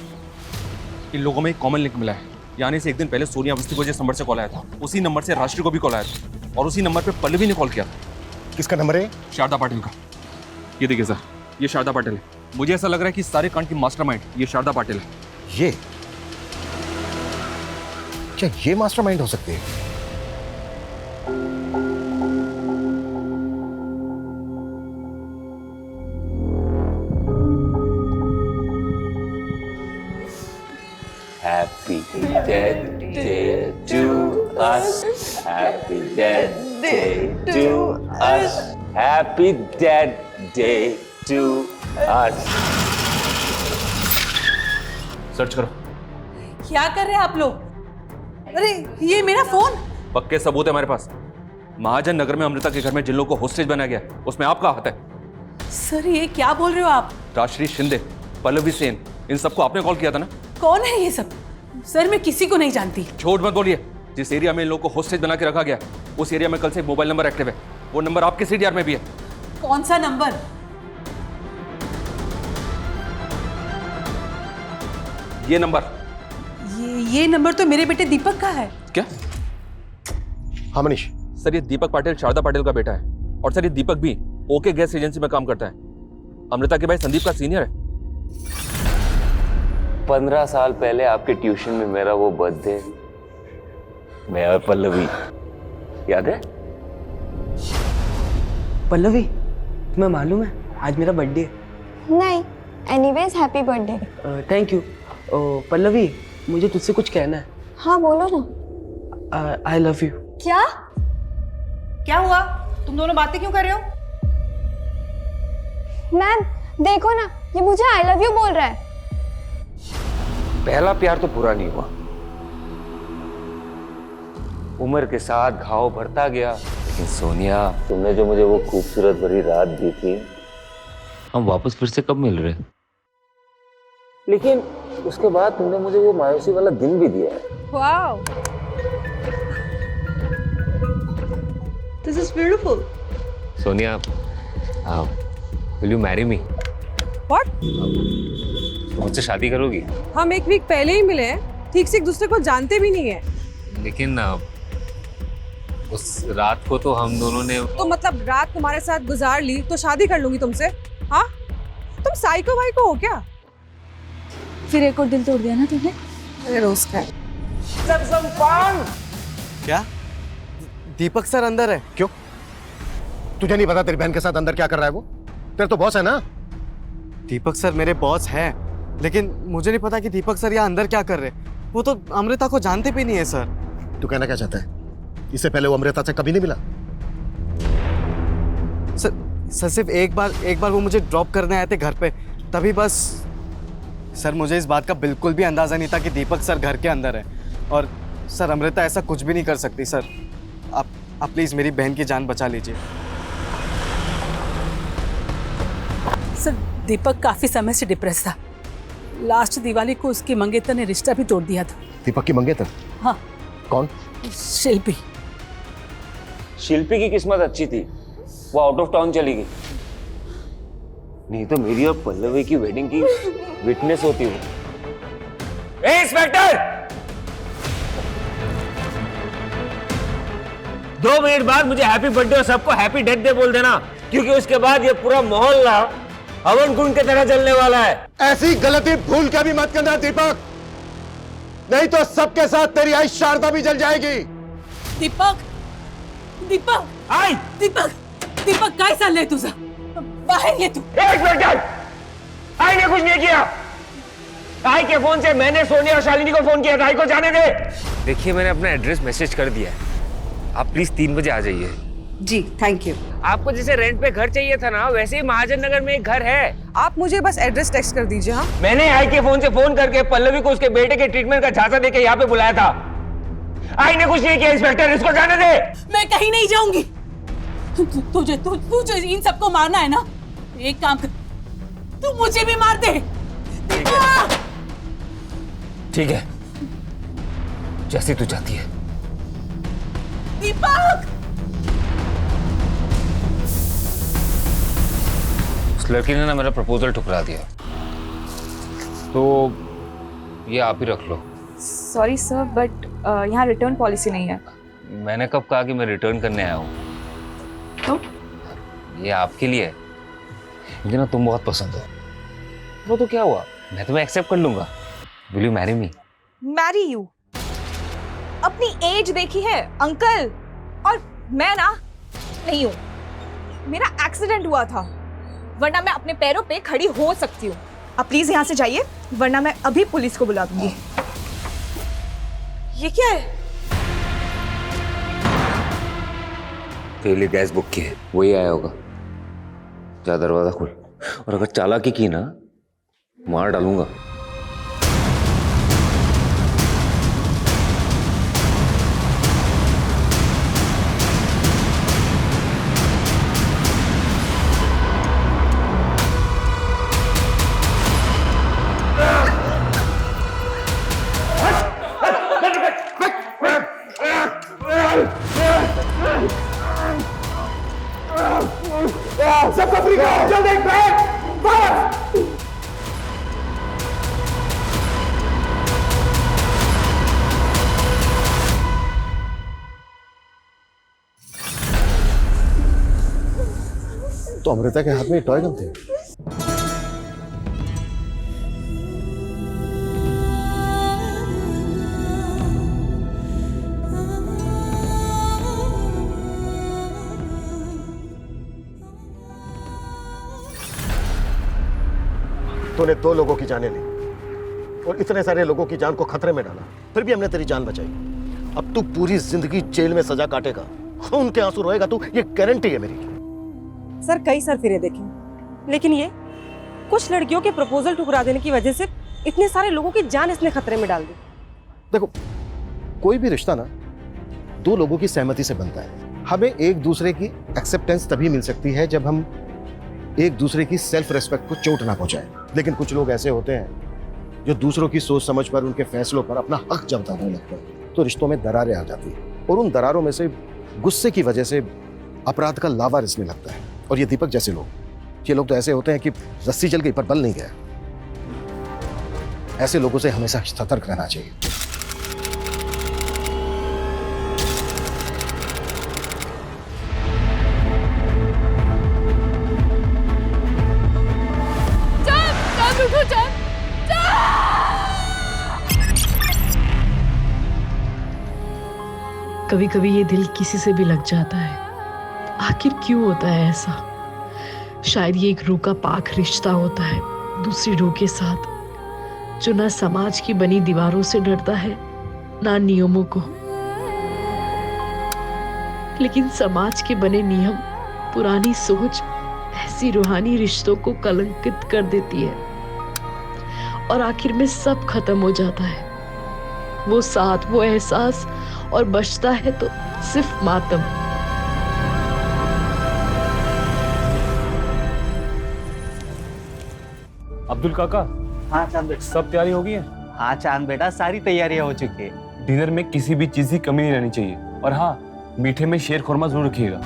इन लोगों में एक कॉमन लिंक मिला है। यानी से एक दिन पहले सोनिया अवस्थी को जिस नंबर से कॉल आया था, उसी नंबर से राष्ट्रीय को भी कॉल आया था, और उसी नंबर पे पल्लवी ने कॉल किया था। किसका नंबर है? शारदा पाटिल का। ये देखिए सर, ये शारदा पाटिल है। मुझे ऐसा लग रहा है कि सारे कांड की मास्टरमाइंड ये शारदा पाटिल है। ये क्या ये मास्टरमाइंड हो सकती है? Happy death day to us. Happy death day to us. Happy death day to us. Search करो। क्या कर रहे हैं आप लोग? अरे ये मेरा फोन। पक्के सबूत है हमारे पास। महाजन नगर में अमृता के घर में जिन लोगों को होस्टेज बनाया गया, उसमें आपका हाथ है। सर ये क्या बोल रहे हो आप? राजश्री शिंदे, पल्लवी सेन, इन सबको आपने कॉल किया था ना? कौन है ये सब? सर मैं किसी को नहीं जानती। झूठ मत बोलिए। जिस एरिया में इन लोगों को होस्टेज बना के रखा गया, उस एरिया में कल से एक मोबाइल नंबर एक्टिव है। वो नंबर आपके सीडीआर में भी है। कौन सा नंबर? ये नंबर। ये नंबर तो मेरे बेटे दीपक का है। क्या? हाँ मनीष। सर ये दीपक पाटिल शारदा पाटिल का बेटा है, और सर ये दीपक भी ओके गैस एजेंसी में काम करता है। अमृता के भाई संदीप का सीनियर है। 15 साल पहले आपके ट्यूशन में मेरा वो बर्थडे, मैं और पल्लवी, याद है? पल्लवी, तुम्हें मालूम है आज मेरा बर्थडे है? नहीं, anyways happy birthday. Thank you. Pallavi, मुझे तुझसे कुछ कहना है। हाँ बोलो ना। आई लव यू। क्या? क्या हुआ? तुम दोनों बातें क्यों कर रहे हो? मैम देखो ना, ये मुझे आई लव यू बोल रहा है। पहला प्यार तो पूरा नहीं हुआ, उम्र के साथ घाव बढ़ता गया। लेकिन सोनिया, तुमने जो मुझे वो खूबसूरत भरी रात दी थी, हम वापस फिर से कब मिल रहे? लेकिन उसके बाद तुमने मुझे वो मायूसी वाला दिन भी दिया है। Wow, this is beautiful. Sonia, will you marry me? What? मुझसे शादी करोगी? हम एक वीक पहले ही मिले हैं, ठीक से एक दूसरे को जानते भी नहीं है। लेकिन उस रात को तो हम दोनों ने। तो मतलब रात तुम्हारे साथ गुजार ली तो शादी कर लूंगी तुमसे? हाँ, तुम साइको वाइको हो क्या? फिर एक और दिल तोड़ दिया ना तुमने। अरे रोज का। क्या? दीपक सर अंदर है? क्यों? तुझे नहीं पता तेरी बहन के साथ अंदर क्या कर रहा है वो? तेरे तो बॉस है ना? दीपक सर मेरे बॉस हैं, लेकिन मुझे नहीं पता कि दीपक सर यहाँ अंदर क्या कर रहे हैं। वो तो अमृता को जानते भी नहीं है सर। तू कहना क्या चाहता है? इससे पहले वो अमृता से कभी नहीं मिला? सर सिर्फ एक बार वो मुझे ड्रॉप करने आए थे घर पे, तभी बस। सर मुझे इस बात का बिल्कुल भी अंदाजा नहीं था कि दीपक सर घर के अंदर है। और सर अमृता ऐसा कुछ भी नहीं कर सकती। सर आप प्लीज़ मेरी बहन की जान बचा लीजिए। सर दीपक काफी समय से डिप्रेस था। लास्ट दिवाली को उसकी मंगेतर ने रिश्ता भी तोड़ दिया था। दीपक की मंगेतर? हाँ। कौन? शिल्पी। शिल्पी की किस्मत अच्छी थी, वो आउट ऑफ टाउन चली गई, नहीं तो मेरी और पल्लवी की वेडिंग की विटनेस होती हूँ। इंस्पेक्टर, 2 मिनट बाद मुझे हैप्पी बर्थडे और सबको हैप्पी डेथ डे बोल देना, क्योंकि उसके बाद ये पूरा मोहल्ला हवन कुंड की तरह जलने वाला है। ऐसी गलती भूल के भी मत करना दीपक, नहीं तो सबके साथ तेरी आई शारदा भी जल जाएगी। दीपक, दीपक, आई दीपक, दीपक काय चाललंय तुझं? बाहेर ये तू। एक मिनट, आई ने कुछ नहीं किया। आई के फोन से मैंने सोनिया और शालिनी को फोन किया था, आई को जाने दे। देखिए मैंने अपना एड्रेस मैसेज कर दिया है, आप प्लीज 3 बजे आ जाइए। जी थैंक यू। आपको जैसे रेंट पे घर चाहिए था ना, वैसे ही महाजन नगर में एक घर है। आप मुझे बस एड्रेस टेक्स्ट कर दीजिए। हाँ, मैंने आई के फोन से फोन करके पल्लवी को उसके बेटे के ट्रीटमेंट का झांसा देके यहाँ पे बुलाया था। आई ने कुछ नहीं किया। इंस्पेक्टर, इसको जाने दे। मैं कहीं नहीं जाऊंगी। तुझे इन सबको मारना है ना, एक काम कर, तू मुझे भी मार दे। ठीक है, जैसी तू चाहती है। दीपक! उस लड़की ने ना मेरा प्रपोजल ठुकरा दिया, तो ये आप ही रख लो। सॉरी सर, बट यहाँ रिटर्न पॉलिसी नहीं है। मैंने कब कहा कि मैं रिटर्न करने आया हूँ? तो ये आपके लिए है, मुझे ना तुम बहुत पसंद हो। वो तो क्या हुआ, मैं तुम्हें एक्सेप्ट कर लूंगा। Will you marry me? Marry you? अपनी एज देखी है अंकल, और मैं ना नहीं हूँ। मेरा एक्सीडेंट हुआ था, वरना मैं अपने पैरों पे खड़ी हो सकती हूँ। आप प्लीज यहाँ से जाइए, वरना मैं अभी पुलिस को बुला दूंगी। ये क्या है? तेरे लिए गैस बुक की है, वही आया होगा। जा दरवाजा खोल, और अगर चालाकी की ना मार डालूंगा। सबको फ्री करो, जल्दी बैक फायर। तो अमृता के हाथ में टॉय गन थे। तूने 2 लोगों की जानें ली और इतने सारे लोगों की जान को खतरे में डाला, फिर भी हमने तेरी जान बचाई। अब तू पूरी जिंदगी जेल में सजा काटेगा, खून के आंसू रोएगा तू, ये गारंटी है मेरी। सर कई सर फिरे देखे, लेकिन ये कुछ लड़कियों के प्रपोजल ठुकरा देने की वजह से इतने सारे लोगों की जान इसने खतरे में डाल दी। देखो, कोई भी रिश्ता ना 2 लोगों की सहमति से बनता है। हमें एक दूसरे की एक्सेप्टेंस तभी मिल सकती है जब हम एक दूसरे की सेल्फ रेस्पेक्ट को चोट ना पहुंचाएं। लेकिन कुछ लोग ऐसे होते हैं जो दूसरों की सोच समझ पर, उनके फैसलों पर अपना हक जताने लगते हैं, तो रिश्तों में दरारें आ जाती हैं और उन दरारों में से गुस्से की वजह से अपराध का लावा रिसने लगता है। और ये दीपक जैसे लोग, ये लोग तो ऐसे होते हैं कि रस्सी जल गई पर बल नहीं गया। ऐसे लोगों से हमेशा सतर्क रहना चाहिए। कभी कभी ये दिल किसी से भी लग जाता है। आखिर क्यों होता है ऐसा? शायद ये एक रूह का पाक रिश्ता होता है दूसरी रूह के साथ, जो ना समाज की बनी दीवारों से डरता है ना नियमों को। लेकिन समाज के बने नियम, पुरानी सोच ऐसी रूहानी रिश्तों को कलंकित कर देती है और आखिर में सब खत्म हो जाता है। वो साथ, वो एहसास, और बचता है तो सिर्फ मातम। अब्दुल काका। हाँ चांद बेटा। सब तैयारी हो गई है? हाँ चांद बेटा, सारी तैयारियां हो चुकी है। डिनर में किसी भी चीज की कमी नहीं रहनी चाहिए, और हाँ, मीठे में शेर खुरमा जरूर रखिएगा।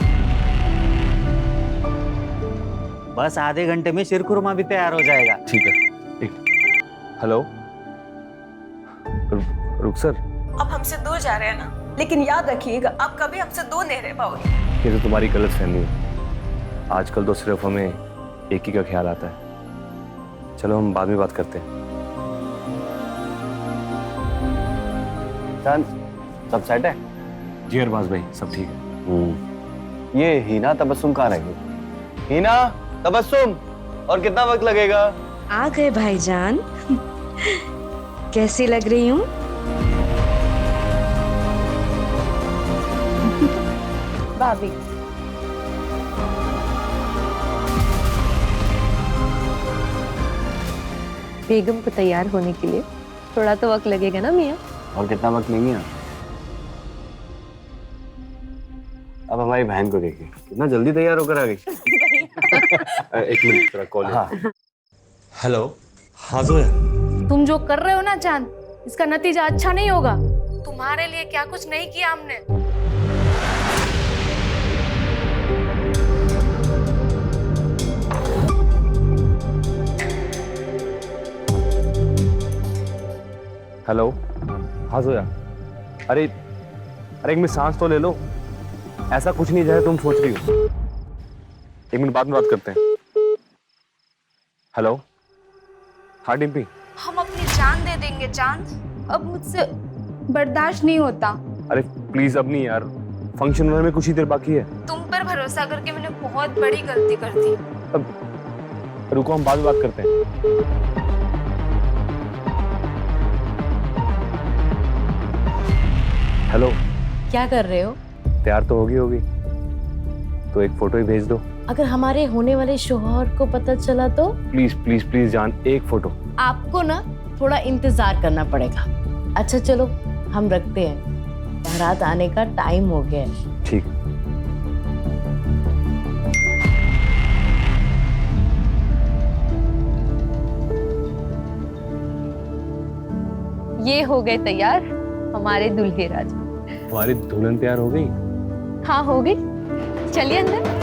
बस आधे घंटे में शीर खुरमा भी तैयार हो जाएगा। ठीक है। हेलो रुक सर, आप हमसे दूर जा रहे हैं ना, लेकिन याद रखिएगा आप कभी हमसे दूर नहीं रह पाओगे। ये तो तुम्हारी गलत फहमी है। आजकल तो सिर्फ हमें एक ही का ख्याल आता है। चलो हम बाद में बात करते हैं। चांद, सब सेट है? जी अरबाज भाई, सब ठीक है। ये हीना तबस्सुम कहाँ रह गई? हीना तबस्सुम, और कितना वक्त लगेगा? आ गए भाईजान। कैसी लग रही हूँ? भाभी बेगम को तैयार होने के लिए थोड़ा तो वक्त लगेगा ना मियाँ? और कितना वक्त नहीं है? अब हमारी बहन को देखिए, कितना जल्दी तैयार होकर आ गई। एक मिनट, तेरा कॉल है। हेलो, हाँ जोया। तुम जो कर रहे हो ना चांद, इसका नतीजा अच्छा नहीं होगा। तुम्हारे लिए क्या कुछ नहीं किया हमने। हेलो, हाँ जोया। अरे एक मिनट सांस तो ले लो। ऐसा कुछ नहीं जैसा तुम सोच रही हो। एक मिनट बाद में बात करते हैं। हेलो, हाँ डिम्पी। हम अपनी जान दे देंगे चांद, अब मुझसे बर्दाश्त नहीं होता। अरे प्लीज अब नहीं यार, फंक्शन होने में कुछ ही देर बाकी है। तुम पर भरोसा करके मैंने बहुत बड़ी गलती कर दी। अब रुको, हम बाद में बात करते हैं। हेलो, क्या कर रहे हो? तैयार तो होगी, तो एक फोटो ही भेज दो। अगर हमारे होने वाले शौहर को पता चला तो? प्लीज प्लीज प्लीज जान, एक फोटो। आपको ना थोड़ा इंतजार करना पड़ेगा। अच्छा चलो हम रखते हैं, बारात आने का टाइम हो गया है। ठीक। ये हो गए तैयार हमारे दूल्हे राजा। हमारी दुल्हन तैयार हो गई? हाँ हो गई, चलिए अंदर।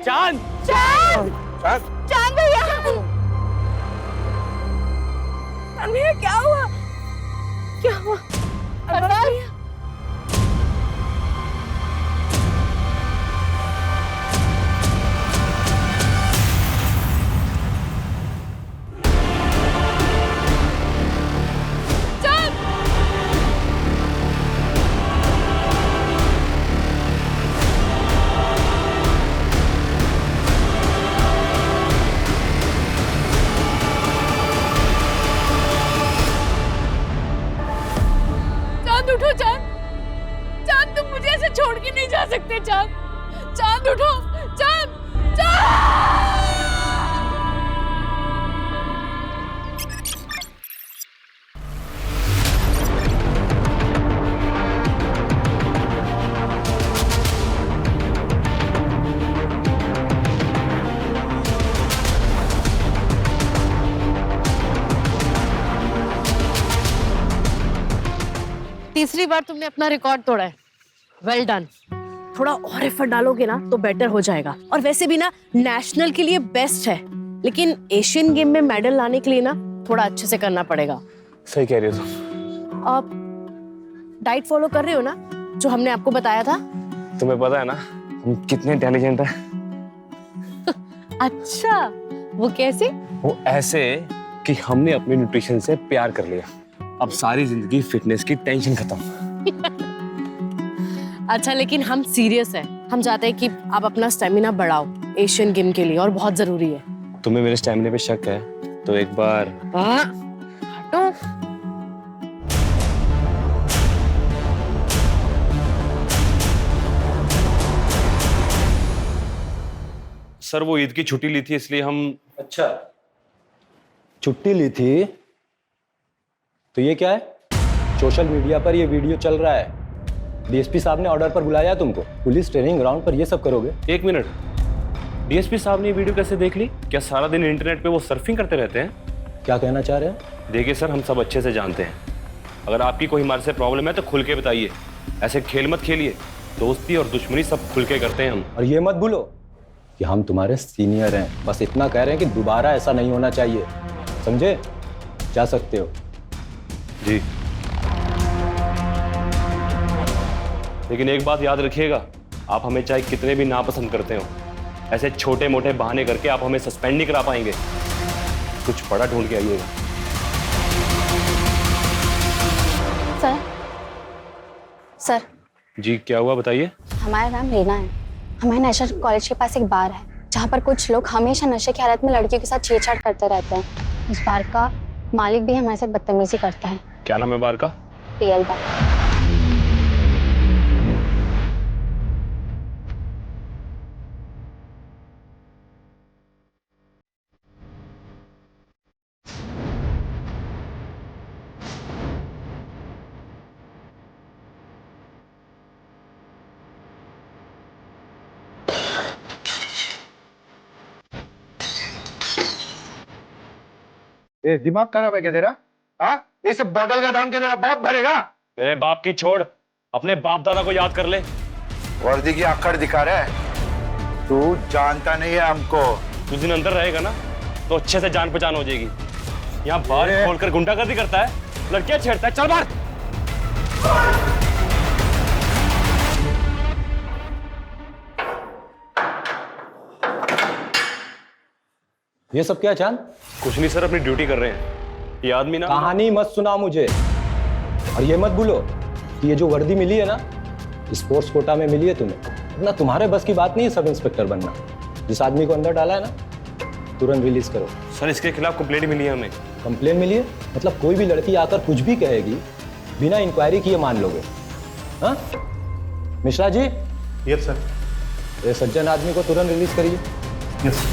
चांद, चांद, चांद, चांद भैया। अमीर क्या हुआ? क्या हुआ? अरबाज, उठो चांद, चांद तुम मुझे ऐसे छोड़ के नहीं जा सकते चांद, चांद उठो, चांद, चांद। तीसरी बार तुमने अपना रिकॉर्ड तोड़ा है। Well done. थोड़ा और एफर्ट डालोगे ना तो बेटर हो जाएगा। और वैसे भी ना नेशनल के लिए बेस्ट है, लेकिन एशियन गेम में मेडल लाने के लिए ना थोड़ा अच्छे से करना पड़ेगा। सही कह रही हो तुम। आप डाइट फॉलो कर रहे हो ना, जो हमने आपको बताया था? तुम्हें पता है ना हम कितने इंटेलिजेंट हैं। अच्छा, वो कैसे? वो ऐसे कि हमने अपने न्यूट्रिशन से प्यार कर लिया। अब सारी जिंदगी फिटनेस की टेंशन खत्म। अच्छा, लेकिन हम सीरियस हैं। हम चाहते हैं कि आप अपना स्टेमिना बढ़ाओ एशियन गेम के लिए, और बहुत जरूरी है। तुम्हें मेरे स्टेमिना पे शक है तो एक बार हटो। सर वो ईद की छुट्टी ली थी इसलिए हम। अच्छा, छुट्टी ली थी तो ये क्या है? सोशल मीडिया पर ये वीडियो चल रहा है। डीएसपी साहब ने ऑर्डर पर बुलाया तुमको, पुलिस ट्रेनिंग ग्राउंड पर ये सब करोगे? एक मिनट, डीएसपी साहब ने ये वीडियो कैसे देख ली? क्या सारा दिन इंटरनेट पे वो सर्फिंग करते रहते हैं? क्या कहना चाह रहे हैं? देखिए सर, हम सब अच्छे से जानते हैं, अगर आपकी कोई हमारे से प्रॉब्लम है तो खुल के बताइए। ऐसे खेल मत खेलिए, दोस्ती और दुश्मनी सब खुल के करते हैं हम। और ये मत भूलो कि हम तुम्हारे सीनियर हैं। बस इतना कह रहे हैं कि दोबारा ऐसा नहीं होना चाहिए, समझे? जा सकते हो। जी, लेकिन एक बात याद रखिएगा, आप हमें चाहे कितने भी नापसंद करते हो, ऐसे छोटे मोटे बहाने करके आप हमें सस्पेंड नहीं करा पाएंगे। कुछ बड़ा ढूंढ के आइएगा। सर। जी क्या हुआ बताइए? हमारा नाम रीना है। हमारे नेशनल कॉलेज के पास एक बार है जहाँ पर कुछ लोग हमेशा नशे की हालत में लड़कियों के साथ छेड़छाड़ करते रहते हैं। उस बार का मालिक भी हमारे साथ बदतमीजी करता है। क्या नाम है बार का? रियल बार। दिमाग खराब है क्या तेरा? हाँ, इस बोतल का दाम क्या तेरा बाप भरेगा? मेरे बाप की छोड़, अपने बाप दादा को याद कर ले। वर्दी की अक्कड़ दिखा रहा है। तू जानता नहीं है हमको। कुछ दिन अंदर रहेगा ना तो अच्छे से जान पहचान हो जाएगी। यहाँ बार खोलकर गुंडागर्दी करता है, लड़कियां छेड़ता है। चल बाहर। ये सब क्या चांद? कुछ नहीं सर, अपनी ड्यूटी कर रहे हैं। ये आदमी ना कहानी मत सुनाओ मुझे। और ये मत भूलो कि ये जो वर्दी मिली है ना, स्पोर्ट्स कोटा में मिली है तुम्हें। ना तुम्हारे बस की बात नहीं है सब इंस्पेक्टर बनना। जिस आदमी को अंदर डाला है ना, तुरंत रिलीज करो। सर इसके खिलाफ कंप्लेंट मिली है हमें। कंप्लेंट मिली है? मतलब कोई भी लड़की आकर कुछ भी कहेगी, बिना इंक्वायरी किए मान लोगे? हाँ मिश्रा जी? Yes sir. ये सज्जन आदमी को तुरंत रिलीज करिए। यस।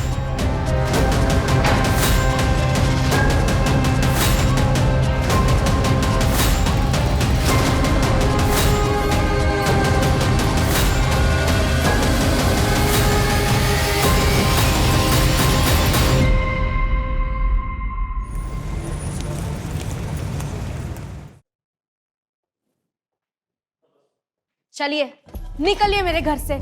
चलिए निकलिए मेरे घर से।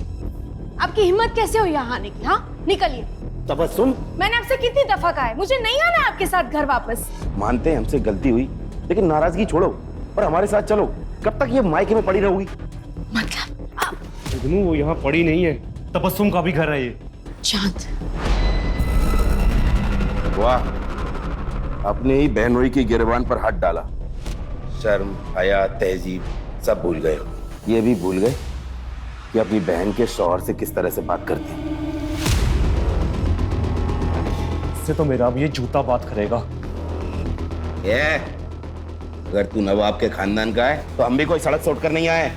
आपकी हिम्मत कैसे हुई यहाँ आने की? हाँ निकलिए। तबस्सुम, मैंने आपसे कितनी दफा कहा है मुझे नहीं आना है आपके साथ घर वापस। मानते हैं हमसे गलती हुई, लेकिन नाराजगी छोड़ो और हमारे साथ चलो। कब तक ये मायके में पड़ी रहोगी? वो यहाँ पड़ी नहीं है, तबस्सुम का भी घर है ये। चांद, वाह, अपने ही बहनोई की गिरबान पर हाथ डाला। शर्म, हया, तहजीब सब भूल गए। ये भी भूल गए कि अपनी बहन के शौहर से किस तरह से बात करते हैं। इससे तो मेरा भी ये जूता बात करेगा। ये अगर तू नवाब के खानदान का है तो हम भी कोई सड़क छोड़कर नहीं आए।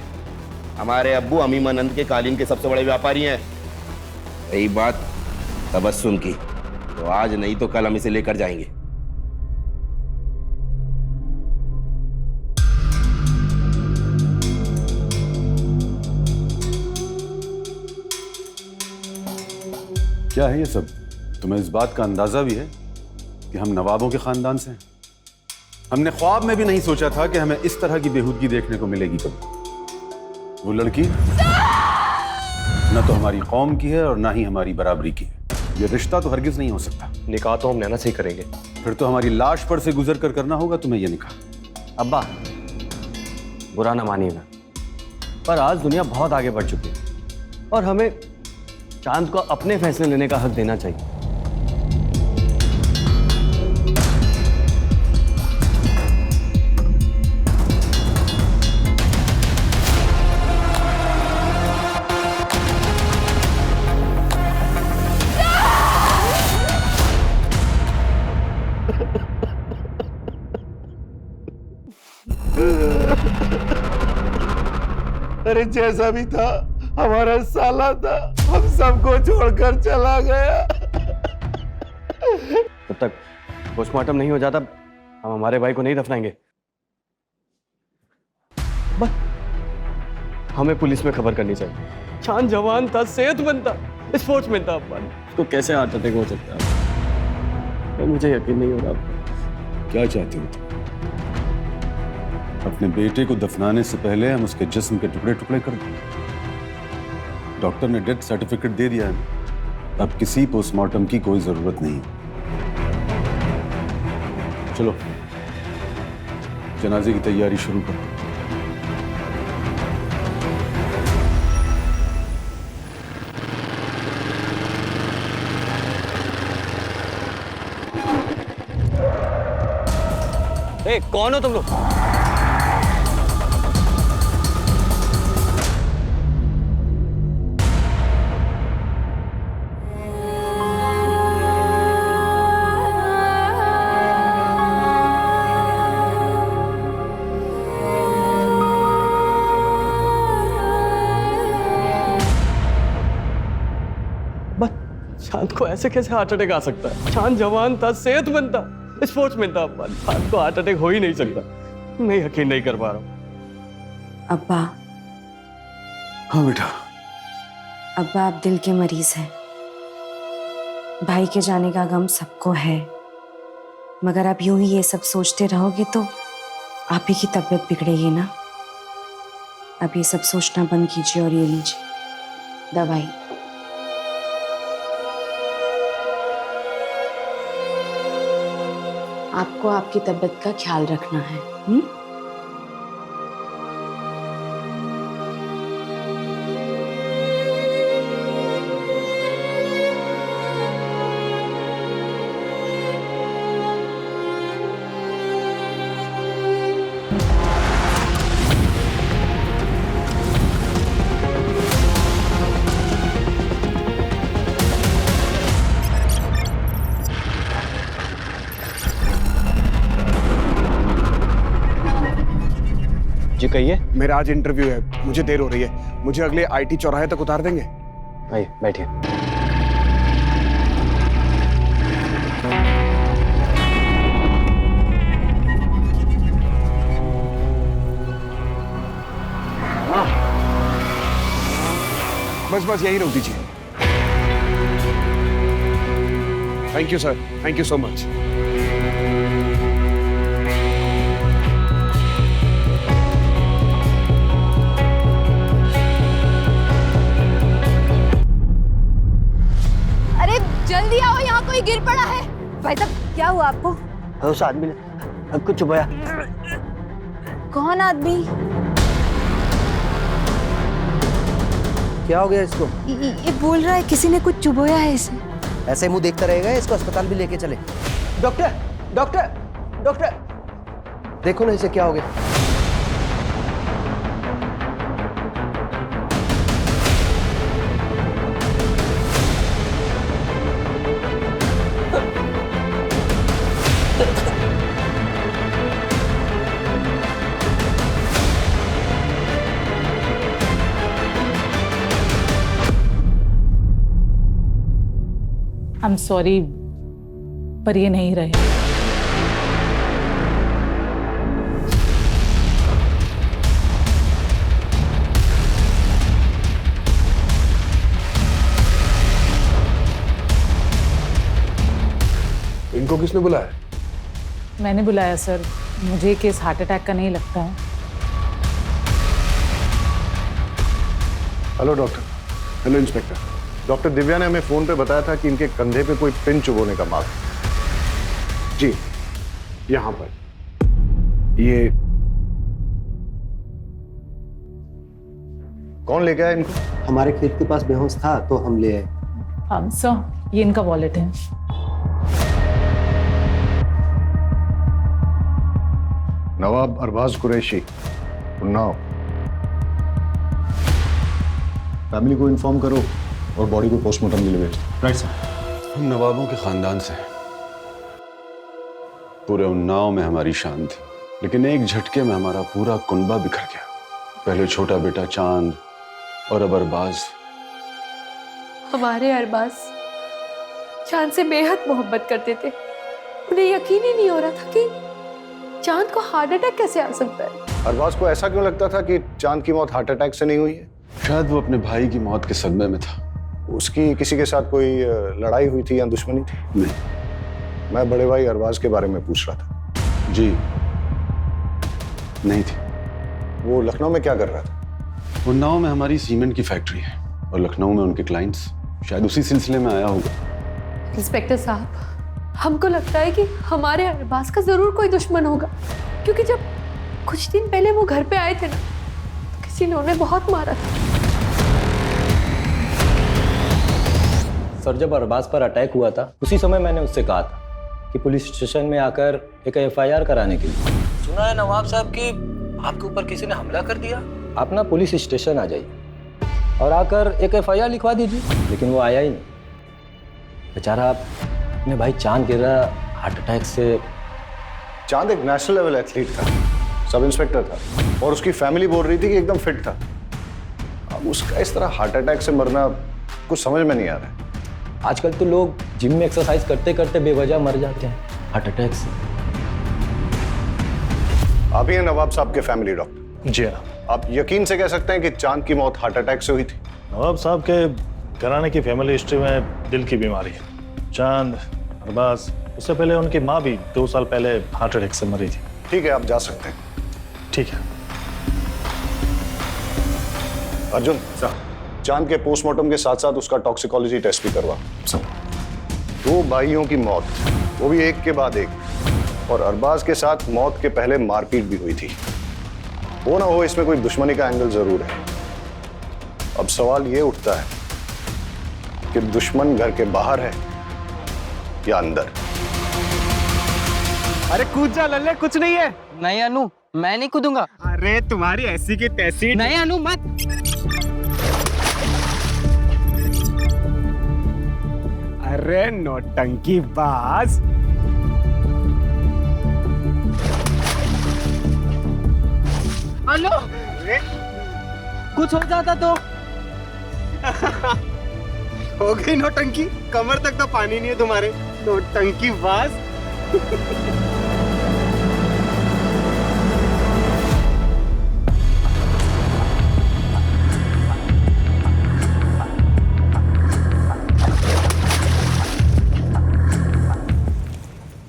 हमारे अब्बू अमीमानंद के कालीन के सबसे बड़े व्यापारी हैं। रही बात तबस्सुम की, तो आज नहीं तो कल हम इसे लेकर जाएंगे। क्या है ये सब? तुम्हें इस बात का अंदाजा भी है कि हम नवाबों के खानदान से हैं? हमने ख्वाब में भी नहीं सोचा था कि हमें इस तरह की बेहूदगी देखने को मिलेगी कभी। वो लड़की न तो हमारी कौम की है और ना ही हमारी बराबरी की है। ये रिश्ता तो हरगिज नहीं हो सकता। निकाह तो हम नैना से ही करेंगे। फिर तो हमारी लाश पर से गुजर कर करना होगा तुम्हें ये निकाह। अब्बा, बुरा ना मानिएगा, पर आज दुनिया बहुत आगे बढ़ चुकी है और हमें चांद को अपने फैसले लेने का हक देना चाहिए। अरे जैसा भी था हमारा साला था, हम सबको छोड़कर चला गया। जब तक पोस्टमार्टम नहीं हो जाता हम हमारे भाई को नहीं दफनाएंगे। बस हमें पुलिस में खबर करनी चाहिए। चांद जवान था, सेहतमंद था, स्पोर्ट्समैन था। उसको कैसे हार्ट अटैक हो सकता है? मुझे यकीन नहीं हो रहा। क्या चाहते हो तुम? अपने बेटे को दफनाने से पहले हम उसके जिस्म के टुकड़े टुकड़े कर दें। डॉक्टर ने डेथ सर्टिफिकेट दे दिया है, अब किसी पोस्टमार्टम की कोई जरूरत नहीं। चलो जनाजे की तैयारी शुरू करो। कौन हो तुम लोग? चांद को ऐसे कैसे हार्ट अटैक आ सकता है? चांद जवान था, सेहतमंद था, स्पोर्ट्समैन था। चांद को हार्ट अटैक हो ही नहीं सकता। मैं यकीन नहीं कर पा रहा हूँ। अब्बा। हाँ बेटा। अब्बा, आप दिल के मरीज हैं। भाई के जाने का गम सबको है, मगर आप यूं ही ये सब सोचते रहोगे तो आप ही की तबीयत बिगड़ेगी ना। अब ये सब सोचना बंद कीजिए और ये लीजिए दवाई। आपको आपकी तबीयत का ख्याल रखना है। जी कहिए। मेरा आज इंटरव्यू है, मुझे देर हो रही है। मुझे अगले आईटी चौराहे तक उतार देंगे? आइए बैठिए। बस बस यही रोक दीजिए। Thank you sir, thank you so much. जल्दी आओ, यहाँ कोई गिर पड़ा है। भाई साहब क्या हुआ आपको? उस आदमी ने कुछ चुभाया। कौन आदमी? क्या हो गया इसको? ये बोल रहा है किसी ने कुछ चुभोया है इसे। ऐसे मुंह देखता रहेगा, इसको अस्पताल भी लेके चले। डॉक्टर डॉक्टर डॉक्टर, देखो ना इसे क्या हो गया। I'm sorry, पर ये नहीं रहे। इनको किसने बुलाया? मैंने बुलाया सर, मुझे केस हार्ट अटैक का नहीं लगता है। Hello doctor. Hello inspector. Doctor Divya ने हमें फोन पे बताया था कि इनके कंधे पे कोई पिन चुभोने का मार्क है। जी, यहां पर। ये कौन लेके आया इनको? हमारे खेत के पास बेहोश था तो हम ले आए। सर, ये इनका वॉलेट है। नवाब अरबाज कुरैशी, उन्नाव। फैमिली को इन्फॉर्म करो और बॉडी को पोस्टमार्टम के लिए भेज दो। Right sir. हम नवाबों के खानदान से हैं। पूरे उन्नाव में हमारी शान थी, लेकिन एक झटके में हमारा पूरा कुनबा बिखर गया। पहले छोटा बेटा चांद और अब अरबाज। हमारे अरबाज चांद से बेहद मोहब्बत करते थे। उन्हें यकीन ही नहीं हो रहा था कि चांद को हार्ट अटैक कैसे आ सकता है। अरबाज को ऐसा क्यों लगता था कि चांद की मौत हार्ट अटैक से नहीं हुई है? शायद वो अपने भाई की मौत के सदमे में था। उसकी किसी के साथ कोई लड़ाई हुई थी या दुश्मनी थी? नहीं। मैं बड़े भाई अरबाज के बारे में पूछ रहा था। जी नहीं थी। वो लखनऊ में क्या कर रहा था? उन्नाव में हमारी सीमेंट की फैक्ट्री है और लखनऊ में उनके क्लाइंट्स। शायद उसी सिलसिले में आया होगा। इंस्पेक्टर साहब, हमको लगता है कि हमारे अरबाज का जरूर कोई दुश्मन होगा, क्योंकि जब कुछ दिन पहले वो घर पे आए थे ना, तो किसी ने उन्हें बहुत मारा था। सर, जब अरबाज पर अटैक हुआ था उसी समय मैंने उससे कहा था कि पुलिस स्टेशन में आकर एक FIR कराने के लिए। सुना है नवाब साहब कि आपके ऊपर किसी ने हमला कर दिया। आप ना पुलिस स्टेशन आ जाइए और आकर एक FIR लिखवा दीजिए। लेकिन वो आया ही नहीं। बेचारा अपने भाई चांद गिरा हार्ट अटैक से। चांद एक नेशनल लेवल एथलीट था, सब इंस्पेक्टर था और उसकी फैमिली बोल रही थी कि एकदम फिट था। अब उसका इस तरह हार्ट अटैक से मरना कुछ समझ में नहीं आ रहा है। आजकल तो लोग जिम में एक्सरसाइज करते करते बेवजह मर जाते हैं हार्ट अटैक से। आप ही हैं नवाब साहब के फैमिली डॉक्टर? जी हाँ। आप यकीन से कह सकते हैं कि चांद की मौत हार्ट अटैक से हुई थी? नवाब साहब के घराने की फैमिली हिस्ट्री में दिल की बीमारी है। चांद, अरबाज, उससे पहले उनकी माँ भी 2 साल पहले हार्ट अटैक से मरी थी। ठीक है, आप जा सकते हैं। ठीक है। अर्जुन सर, चांद के पोस्टमार्टम के साथ साथ उसका टॉक्सिकोलॉजी टेस्ट भी करवा। सर। 2 भाइयों की मौत, वो भी एक के बाद एक, और अरबाज के साथ मौत के पहले मारपीट भी हुई थी। वो ना हो इसमें कोई दुश्मनी का एंगल जरूर है। अब सवाल ये उठता है कि दुश्मन घर के बाहर है या अंदर। अरे कूद जा लल्ले, कुछ नहीं है। नहीं अनु, मैं नहीं कूदूंगा। अरे तुम्हारी ऐसी की तैसी। नहीं अनु, मत। अरे नौटंकी बाज। अनु, कुछ हो जाता तो। हो गई नौटंकी, कमर तक तो पानी नहीं है तुम्हारे। नौटंकी बाज।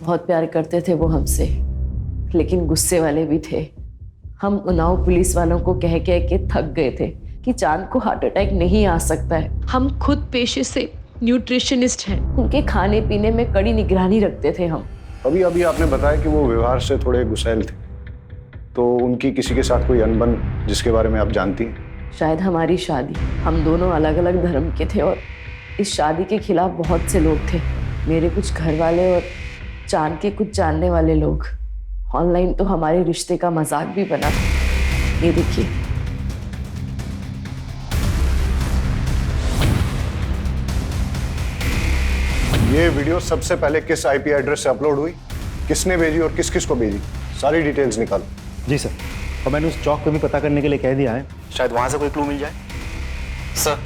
बहुत प्यार करते थे वो हमसे, लेकिन गुस्से वाले भी थे। हम उन्नाव पुलिस वालों को कह कह के थक गए थे कि चांद को हार्ट अटैक नहीं आ सकता है। हम खुद पेशे से न्यूट्रिशनिस्ट हैं। उनके खाने पीने में कड़ी निगरानी रखते थे हम। अभी अभी आपने बताया कि वो व्यवहार से थोड़े गुस्सैल थे, तो उनकी किसी के साथ कोई अनबन जिसके बारे में आप जानती हैं? शायद हमारी शादी, हम दोनों अलग अलग धर्म के थे और इस शादी के खिलाफ बहुत से लोग थे। मेरे कुछ घर वाले और चांद के कुछ जानने वाले लोग। ऑनलाइन तो हमारे रिश्ते का मजाक भी बना। ये देखिए, ये वीडियो सबसे पहले किस IP एड्रेस से अपलोड हुई, किसने भेजी और किस किस को भेजी, सारी डिटेल्स निकालो। जी सर, और मैंने उस चौक पे भी पता करने के लिए कह दिया है। शायद वहां से कोई क्लू मिल जाए। सर,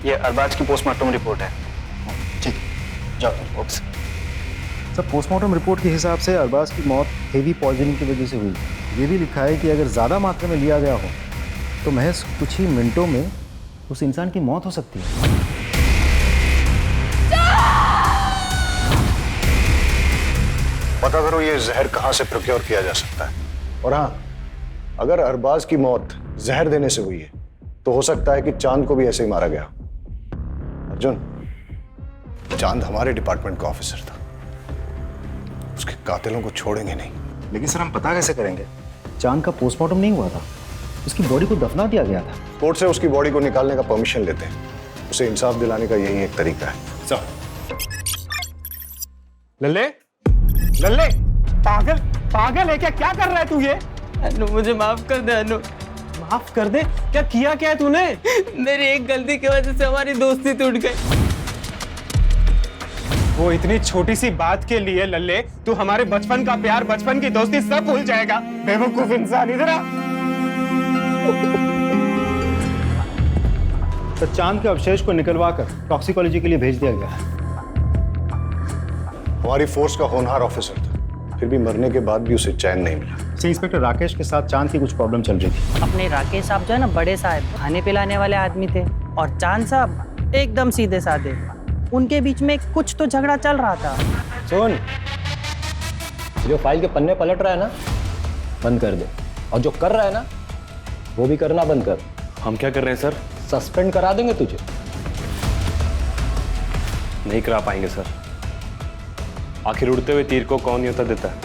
ये अरबाज की पोस्टमार्टम रिपोर्ट है। ठीक, जाओ। ओके सर, पोस्टमार्टम रिपोर्ट के हिसाब से अरबाज की मौत हेवी पॉइजनिंग की वजह से हुई। ये भी लिखा है कि अगर ज़्यादा मात्रा में लिया गया हो तो महज कुछ ही मिनटों में उस इंसान की मौत हो सकती है। पता करो ये जहर कहाँ से प्रोक्योर किया जा सकता है। और हाँ, अगर अरबाज की मौत जहर देने से हुई है तो हो सकता है कि चांद को भी ऐसे ही मारा गया। अर्जुन, चांद हमारे डिपार्टमेंट का ऑफिसर था, उसके कातिलों को छोड़ेंगे नहीं। लेकिन सर हम पता कैसे करेंगे? चांद का पोस्टमार्टम नहीं हुआ था, उसकी बॉडी को दफना दिया गया था। कोर्ट से उसकी बॉडी को निकालने का परमिशन लेते हैं, उसे इंसाफ दिलाने का यही एक तरीका है। सर लल्ले, लल्ले पागल पागल है क्या? क्या कर रहा है तू ये? अनु मुझे माफ कर दे अनु। माफ कर दे? क्या किया क्या है तूने? मेरी एक गलती की वजह से हमारी दोस्ती टूट गई। वो इतनी छोटी सी बात के लिए लल्ले तू हमारे बचपन का प्यार, बचपन की दोस्ती सब भूल जाएगा? बेवकूफ इंसान। इधर आ। तो चांद के अवशेष को निकलवा कर टॉक्सिकोलॉजी के लिए भेज दिया गया है। हमारी फोर्स का होनहार ऑफिसर था, फिर भी मरने के बाद भी उसे चैन नहीं मिला। इंस्पेक्टर राकेश के साथ चांद की कुछ प्रॉब्लम चल रही थी। अपने राकेश साहब जो है ना, बड़े साहब, खाने पिलाने वाले आदमी थे, और चांद साहब एकदम सीधे साधे। उनके बीच में कुछ तो झगड़ा चल रहा था। सुन, जो फाइल के पन्ने पलट रहा है ना, बंद कर दे, और जो कर रहा है ना, वो भी करना बंद कर। हम क्या कर रहे हैं सर? सस्पेंड करा देंगे तुझे। नहीं करा पाएंगे सर। आखिर उड़ते हुए तीर को कौन न्योता देता है?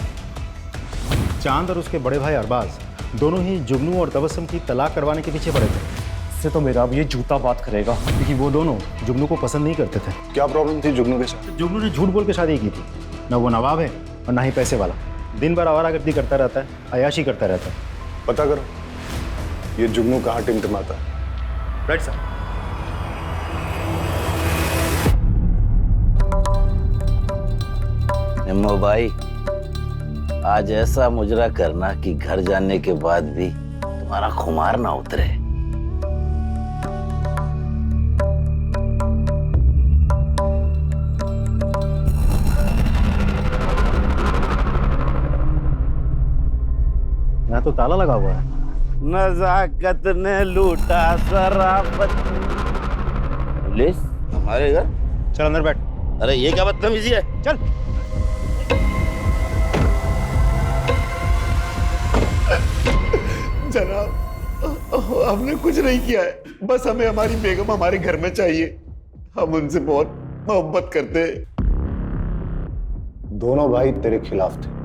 चांद और उसके बड़े भाई अरबाज दोनों ही जुगनू और तबस्सुम की तलाक करवाने के पीछे पड़े थे। इससे तो मेरा अब ये जूता बात करेगा, क्योंकि वो दोनों जुगनू को पसंद नहीं करते थे। क्या प्रॉब्लम थी जुगनू के साथ? जुगनू ने झूठ बोल के शादी की थी। न वो नवाब है और ना ही पैसे वाला। दिन भर आवारागर्दी करता रहता है, अयाशी करता रहता है। पता करो ये जुगनू कहाँ टिमटिमाता है। Right sir. निम्मो भाई, आज ऐसा मुजरा करना कि घर जाने के बाद भी तुम्हारा खुमार ना उतरे। यहाँ तो ताला लगा हुआ है। नजाकत ने लूटा शराफत। पुलिस हमारे घर? चल अंदर बैठ। अरे ये क्या बदतमीजी है? चल। जनाब, हमने कुछ नहीं किया है, बस हमें हमारी बेगम हमारे घर में चाहिए। हम उनसे बहुत मोहब्बत करते हैं। दोनों भाई तेरे खिलाफ थे।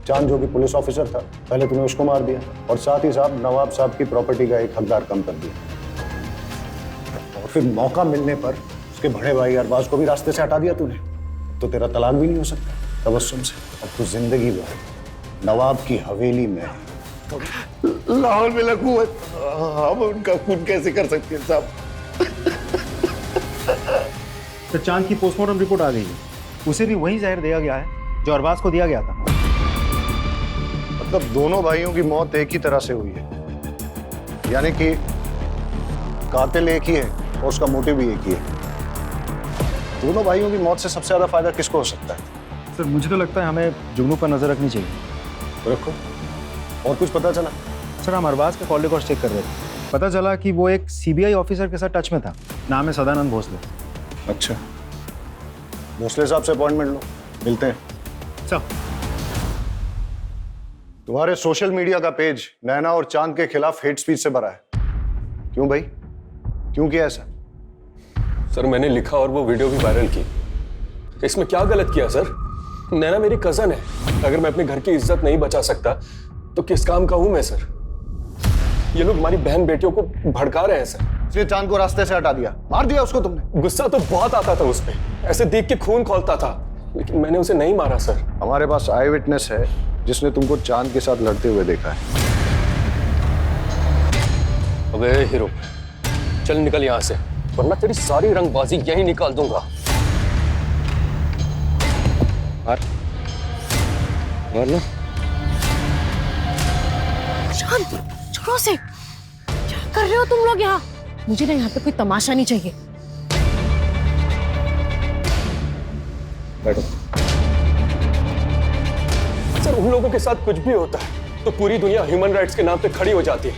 चांद जो कि पुलिस ऑफिसर था, पहले तूने उसको मार दिया, और साथ ही साथ नवाब साहब की प्रॉपर्टी का एक हकदार कम कर दिया। और फिर मौका मिलने पर उसके बड़े भाई अरबाज को भी रास्ते से हटा दिया तूने। तो तेरा तलाक भी नहीं हो सकता तबस्सुम से। अब तू जिंदगी भर नवाब की हवेली में। लाहौर में लकूवत, हम उनका खून कैसे कर सकते हैं साहब? तो चांद की पोस्टमार्टम रिपोर्ट आ गई है, उसे भी वही जहर दिया गया है जो अरबाज को दिया गया था। मतलब दोनों भाइयों की मौत एक ही तरह से हुई है, यानी कि कातिल एक ही है और उसका मोटिव भी एक ही है। दोनों भाइयों की मौत से सबसे ज्यादा फायदा किसको हो सकता है? सर मुझे तो लगता है हमें जुगनू पर नजर रखनी चाहिए। रखो। और कुछ पता चला? सर हम अरबाज के कॉल रिकॉर्ड चेक कर रहे थे, पता चला कि वो एक सीबीआई ऑफिसर के साथ टच में था। नाम है सदानंद भोसले। अच्छा, भोसले साहब से अपॉइंटमेंट लो, मिलते हैं। सर तुम्हारे सोशल मीडिया का पेज नैना और चांद के खिलाफ हेट स्पीच से भरा है। क्यों भाई, क्यों किया ऐसा? सर मैंने लिखा और वो वीडियो भी वायरल की। इसमें क्या गलत किया सर? नैना मेरी कजन है। अगर मैं अपने घर की इज्जत नहीं बचा सकता तो किस काम का हूं मैं सर? ये लोग हमारी बहन बेटियों को भड़का रहे हैं सर। इसलिए चांद को रास्ते से हटा दिया, मार दिया उसको तुमने? गुस्सा तो बहुत आता था उस पे, ऐसे देख के खून खौलता था, लेकिन मैंने उसे नहीं मारा सर। हमारे पास आई विटनेस है जिसने तुमको चांद के साथ लड़ते हुए देखा है। अबे हीरो, चल निकल यहाँ से, वरना तेरी सारी रंगबाजी यहीं निकाल दूंगा। मार लो। शांत, छोड़ो से। क्या कर रहे हो तुम लोग यहाँ? मुझे ना यहाँ पे कोई तमाशा नहीं चाहिए। बैठो। सर उन लोगों के साथ कुछ भी होता है तो पूरी दुनिया ह्यूमन राइट्स के नाम पे खड़ी हो जाती है।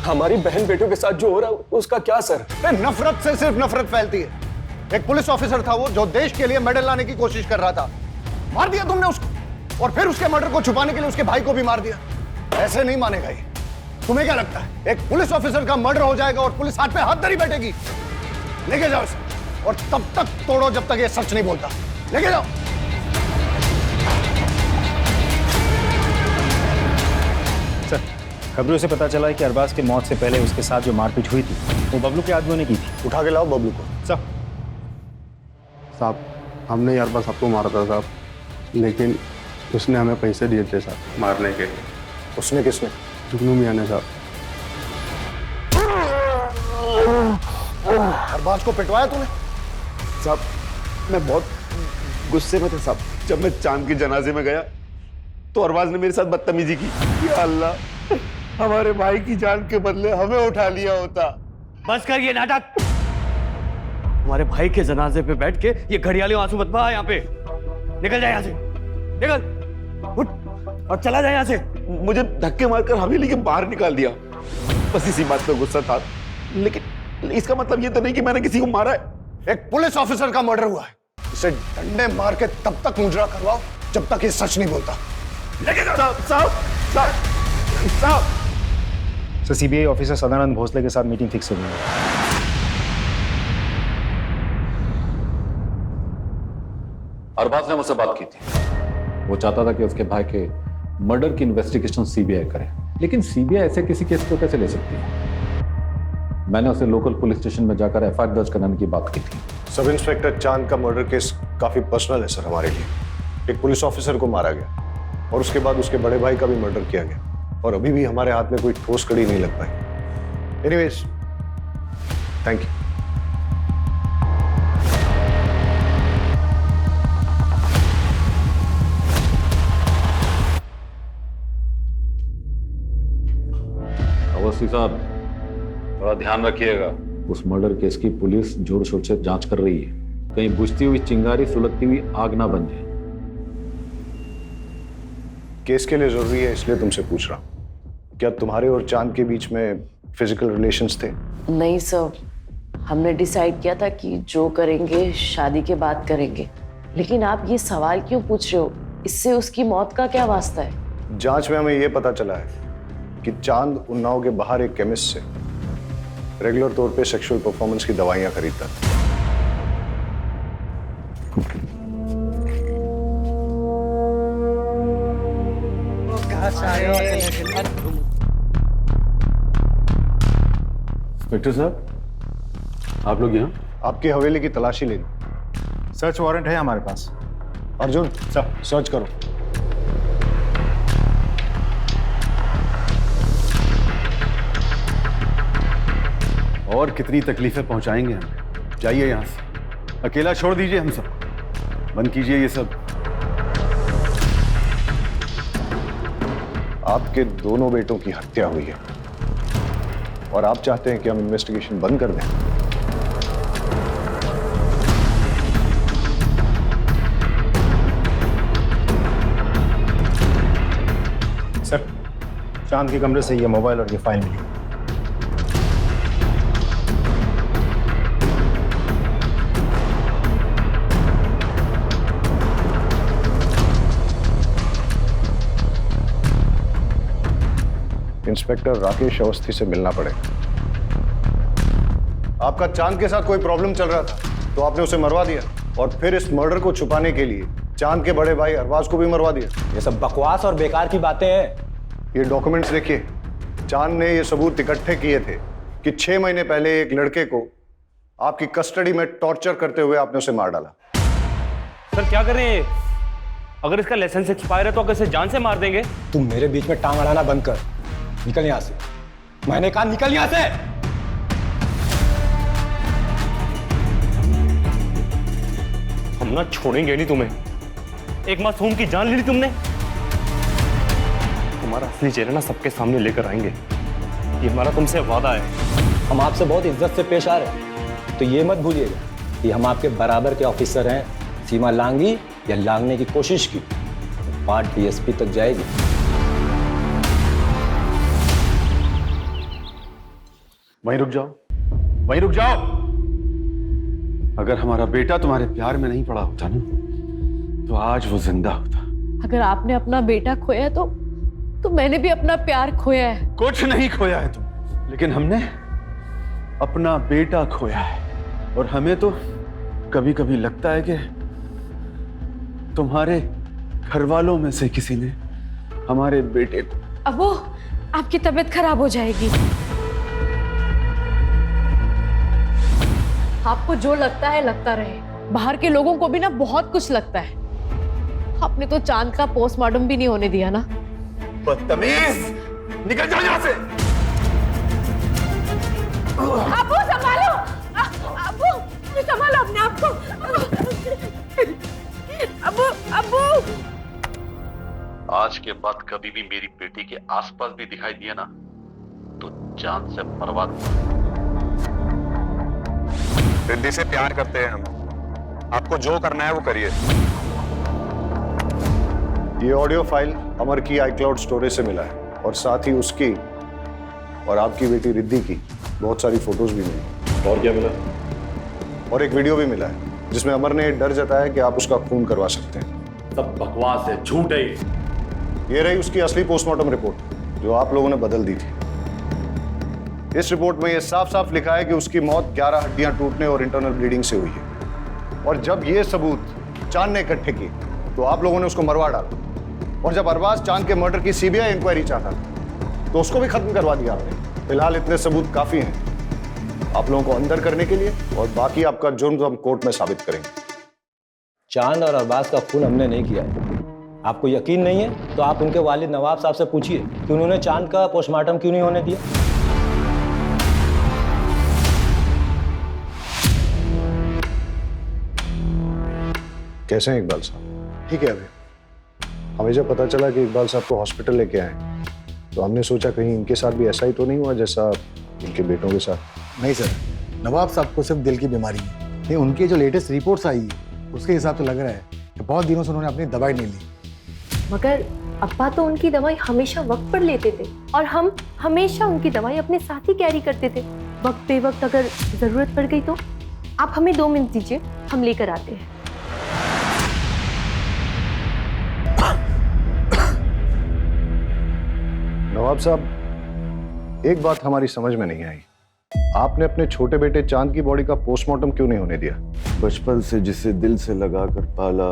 हमारी बहन बेटियों के साथ जो हो रहा है उसका क्या सर? नफरत से सिर्फ नफरत फैलती है। एक पुलिस ऑफिसर था वो, जो देश के लिए मेडल लाने की कोशिश कर रहा था, मार दिया तुमने उसको। और फिर उसके मर्डर को छुपाने के लिए उसके भाई को भी मार दिया। ऐसे नहीं मानेगा ये। तुम्हें क्या लगता है एक पुलिस ऑफिसर का मर्डर हो जाएगा और पुलिस हाथ पे हाथ धरी बैठेगी? लेके जाओ इसे और तब तक तोड़ो जब तक ये सच नहीं बोलता। लेके जाओ। सर, खबरों से पता चला है कि अरबाज की मौत से पहले उसके साथ जो मारपीट हुई थी वो बबलू के आदमियों ने की थी। उठा के लाओ बबलू को। साहब, हमने यार बस आपको मारा था साहब, लेकिन उसने हमें पैसे दिए थे साहब मारने के। उसने किसने? जुगनू मियां ने साहब। अरबाज को पिटवाया तूने? साहब, मैं बहुत गुस्से में था साहब। जब मैं चांद के जनाजे में गया तो अरबाज ने मेरे साथ बदतमीजी की। या अल्लाह, हमारे भाई की जान के बदले हमें उठा लिया होता। बस कर ये नाटक। हमारे भाई के जनाजे पे बैठ के ये घड़ियाली आंसू मत बहा। यहाँ पे निकल जाए, यहाँ से निकल, उठ और चला जाए यहाँ से। मुझे धक्के मारकर हवेली के बाहर निकाल दिया। बस इसी बात पे गुस्सा था, लेकिन इसका मतलब ये तो नहीं कि मैंने किसी को मारा है। एक पुलिस ऑफिसर का मर्डर हुआ है, इसे डंडे मार के तब तक मुजरा करवाओ जब तक ये सच नहीं बोलता। लेके जाओ। साहब, sir, CBI officer Sadanand Bhosle के साथ मीटिंग फिक्स हो गई है। अरबाज ने मुझसे बात की थी। वो चाहता था कि उसके भाई के मर्डर की इन्वेस्टिगेशन सीबीआई करे, लेकिन सीबीआई ऐसे किसी केस को कैसे ले सकती है? मैंने उसे लोकल पुलिस स्टेशन में जाकर एफआईआर दर्ज कराने की बात की थी। सब इंस्पेक्टर चांद का मर्डर केस काफी पर्सनल है सर हमारे लिए। एक पुलिस ऑफिसर को मारा गया और उसके बाद उसके बड़े भाई का भी मर्डर किया गया और अभी भी हमारे हाथ में कोई ठोस कड़ी नहीं लग पाई। Anyways, thank you. अवस्थी साहब, थोड़ा ध्यान रखिएगा। उस मर्डर केस की पुलिस जोर शोर से जांच कर रही है, कहीं बुझती हुई चिंगारी सुलगती हुई आग ना बन जाए। केस के लिए जरूरी है इसलिए तुमसे पूछ रहा हूं, क्या तुम्हारे और चांद के बीच में फिजिकल रिलेशंस थे? नहीं सर, हमने डिसाइड किया था कि जो करेंगे शादी के बाद करेंगे। लेकिन आप ये सवाल क्यों पूछ रहे हो? इससे उसकी मौत का क्या वास्ता है? जांच में हमें यह पता चला है कि चांद उन्नाव के बाहर एक केमिस्ट से रेगुलर तौर पे सेक्सुअल परफॉर्मेंस की दवाइयां खरीदता था। इंस्पेक्टर साहब, आप लोग यहाँ? आपकी हवेली की तलाशी लेनी। सर्च वारंट है हमारे पास। अर्जुन, सर्च करो। और कितनी तकलीफें पहुंचाएंगे हमें? जाइए यहां से, अकेला छोड़ दीजिए हम सब। बंद कीजिए ये सब। आपके दोनों बेटों की हत्या हुई है और आप चाहते हैं कि हम इन्वेस्टिगेशन बंद कर दें? सर, चांद के कमरे से ये मोबाइल और ये फाइल मिली। इंस्पेक्टर राकेश अवस्थी से मिलना पड़ेगा। आपका चांद के साथ कोई प्रॉब्लम चल रहा था तो आपने उसे मरवा दिया और फिर इस मर्डर को छुपाने के लिए चांद के बड़े भाई अरबाज को भी मरवा दिया। ये सब बकवास और बेकार की बातें हैं। ये डॉक्यूमेंट्स देखिए। चांद ने ये सबूत इकट्ठे किए थे कि 6 महीने पहले एक लड़के को आपकी कस्टडी में टॉर्चर करते हुए आपने उसे मार डाला। सर क्या कर रहे हैं? अगर इसका लाइसेंस एक्सपायर है तो अगर इसे जान से मार देंगे। तुम मेरे बीच में टांग अड़ाना बंद कर। निकल यहां से। मैंने कहा निकल यहां से। हम ना छोड़ेंगे नहीं तुम्हें। एक मासूम की जान ले ली तुमने। तुम्हारा असली चेहरा ना सबके सामने लेकर आएंगे, ये हमारा तुमसे वादा है। हम आपसे बहुत इज्जत से पेश आ रहे हैं, तो ये मत भूलिएगा कि हम आपके बराबर के ऑफिसर हैं। सीमा लांगी या लांगने की कोशिश की तो बात डीएसपी तक जाएगी। वहीं रुक जाओ, वहीं रुक जाओ। अगर हमारा बेटा तुम्हारे प्यार में नहीं पड़ा होता ना तो आज वो जिंदा होता। अगर आपने अपना बेटा खोया है तो मैंने भी अपना प्यार खोया है। कुछ नहीं खोया है तुम, लेकिन हमने अपना बेटा खोया है। और हमें तो कभी कभी लगता है कि तुम्हारे घर वालों में से किसी ने हमारे बेटे को। अबू, आपकी तबीयत खराब हो जाएगी। आपको जो लगता है लगता रहे, बाहर के लोगों को भी ना बहुत कुछ लगता है। आपने तो चांद का पोस्टमार्टम भी नहीं होने दिया ना। बदतमीज, निकल जाओ यहाँ से। अबू संभालो, अबू संभालो अपने आप को। अबू अबू आज के बाद कभी भी मेरी बेटी के आसपास भी दिखाई दिया ना तो जान से मरवा दूंगा। रिद्धि से प्यार करते हैं हम, आपको जो करना है वो करिए। ये ऑडियो फाइल अमर की iCloud स्टोरेज से मिला है और साथ ही उसकी और आपकी बेटी रिद्धि की बहुत सारी फोटोज भी मिली। और क्या मिला? और एक वीडियो भी मिला है जिसमें अमर ने डर जताया कि आप उसका खून करवा सकते हैं। सब बकवास है, झूठ है। ये रही उसकी असली पोस्टमार्टम रिपोर्ट जो आप लोगों ने बदल दी थी। इस रिपोर्ट में यह साफ साफ लिखा है कि उसकी मौत 11 हड्डियां टूटने और इंटरनल ब्लीडिंग से हुई है। और जब ये सबूत चांद ने इकट्ठे किए तो आप लोगों ने उसको मरवा डाला। और जब अरबाज चांद के मर्डर की सीबीआई इंक्वायरी चाहता तो उसको भी खत्म करवा दिया आपने। फिलहाल इतने सबूत काफी हैं आप लोगों को अंदर करने के लिए, और बाकी आपका जुर्म तो हम कोर्ट में साबित करेंगे। चांद और अरबाज का खून हमने नहीं किया। आपको यकीन नहीं है तो आप उनके वालिद नवाब साहब से पूछिए कि उन्होंने चांद का पोस्टमार्टम क्यों नहीं होने दिया। कैसे हैं इकबाल साहब? ठीक है। अभी हमें जब पता चला कि इकबाल साहब को हॉस्पिटल लेके आए तो हमने सोचा कहीं इनके साथ भी ऐसा ही तो नहीं हुआ जैसा इनके बेटों के साथ। नहीं सर, नवाब साहब को सिर्फ दिल की बीमारी है। नहीं, उनकी जो लेटेस्ट रिपोर्ट्स आई है उसके हिसाब से लग रहा है कि बहुत दिनों से उन्होंने अपनी दवाई नहीं ली। मगर अब्बा तो उनकी दवाई हमेशा वक्त पर लेते थे और हम हमेशा उनकी दवाई अपने साथ ही कैरी करते थे। वक्त पे वक्त अगर जरूरत पड़ गई तो आप हमें 2 मिनट दीजिए, हम लेकर आते हैं। नवाब साहब, एक बात हमारी समझ में नहीं आई, आपने अपने छोटे बेटे चांद की बॉडी का पोस्टमार्टम क्यों नहीं होने दिया? बचपन से जिसे दिल से लगाकर पाला,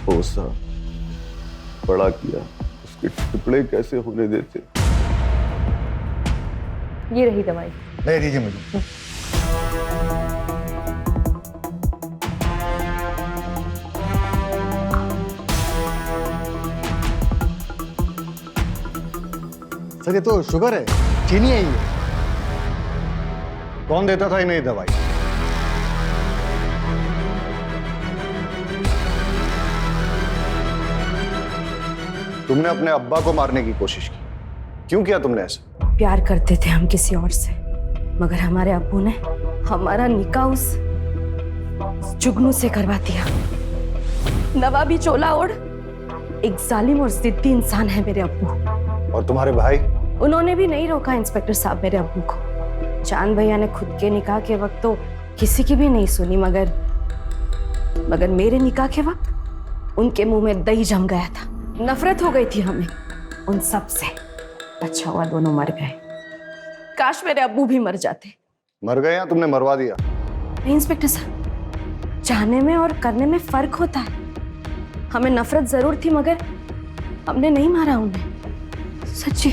पोसा, बड़ा किया, उसके टुकड़े कैसे होने देते? ये रही दवाई। ले दीजिए मुझे। सर ये तो शुगर है, चीनी है ये। कौन देता था इन्हें दवाई? तुमने अपने अब्बा को मारने की कोशिश की, क्यों किया तुमने ऐसा? प्यार करते थे हम किसी और से, मगर हमारे अब्बू ने हमारा निकाह उस जुगनू से करवा दिया। नवाबी चोला ओढ़ एक जालिम और जिद्दी इंसान है मेरे अब्बू। और तुम्हारे भाई? उन्होंने भी नहीं रोका इंस्पेक्टर साहब मेरे अब्बू को। चांद भैया ने खुद के निकाह के वक्त तो किसी की भी नहीं सुनी, मगर मेरे निकाह के वक्त उनके मुंह में दही जम गया था। नफरत हो गई थी हमें उन सब से। अच्छा हुआ दोनों मर गए, काश मेरे अब्बू भी मर जाते। मर गए या तुमने मरवा दिया? नहीं इंस्पेक्टर साहब, चाहने में और करने में फर्क होता है। हमें नफरत जरूर थी मगर हमने नहीं मारा उन्हें, सच्ची।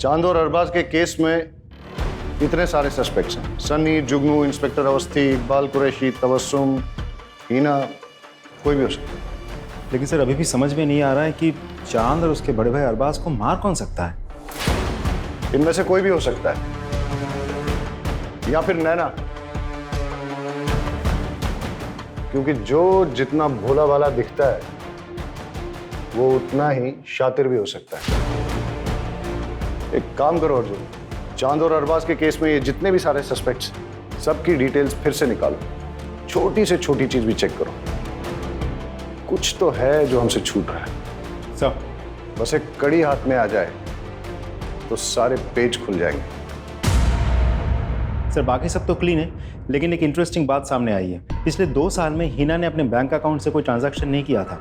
चांद और अरबाज के केस में इतने सारे सस्पेक्ट्स हैं, सन्नी, जुगनू, इंस्पेक्टर अवस्थी, इकबाल कुरैशी, तबस्सुम, हीना, कोई भी हो सकता है। लेकिन सर अभी भी समझ में नहीं आ रहा है कि चांद और उसके बड़े भाई अरबाज को मार कौन सकता है? इनमें से कोई भी हो सकता है, या फिर नैना, क्योंकि जो जितना भोला भाला दिखता है वो उतना ही शातिर भी हो सकता है। एक काम करो अर्जुन, चांद और अरबाज के केस में ये जितने भी सारे सस्पेक्ट्स, सबकी डिटेल्स फिर से निकालो, छोटी से छोटी चीज भी चेक करो। कुछ तो है जो हमसे छूट रहा है। सर बस एक कड़ी हाथ में आ जाए तो सारे पेज खुल जाएंगे। सर बाकी सब तो क्लीन है, लेकिन एक इंटरेस्टिंग बात सामने आई है। पिछले 2 साल में हिना ने अपने बैंक अकाउंट से कोई ट्रांजैक्शन नहीं किया था,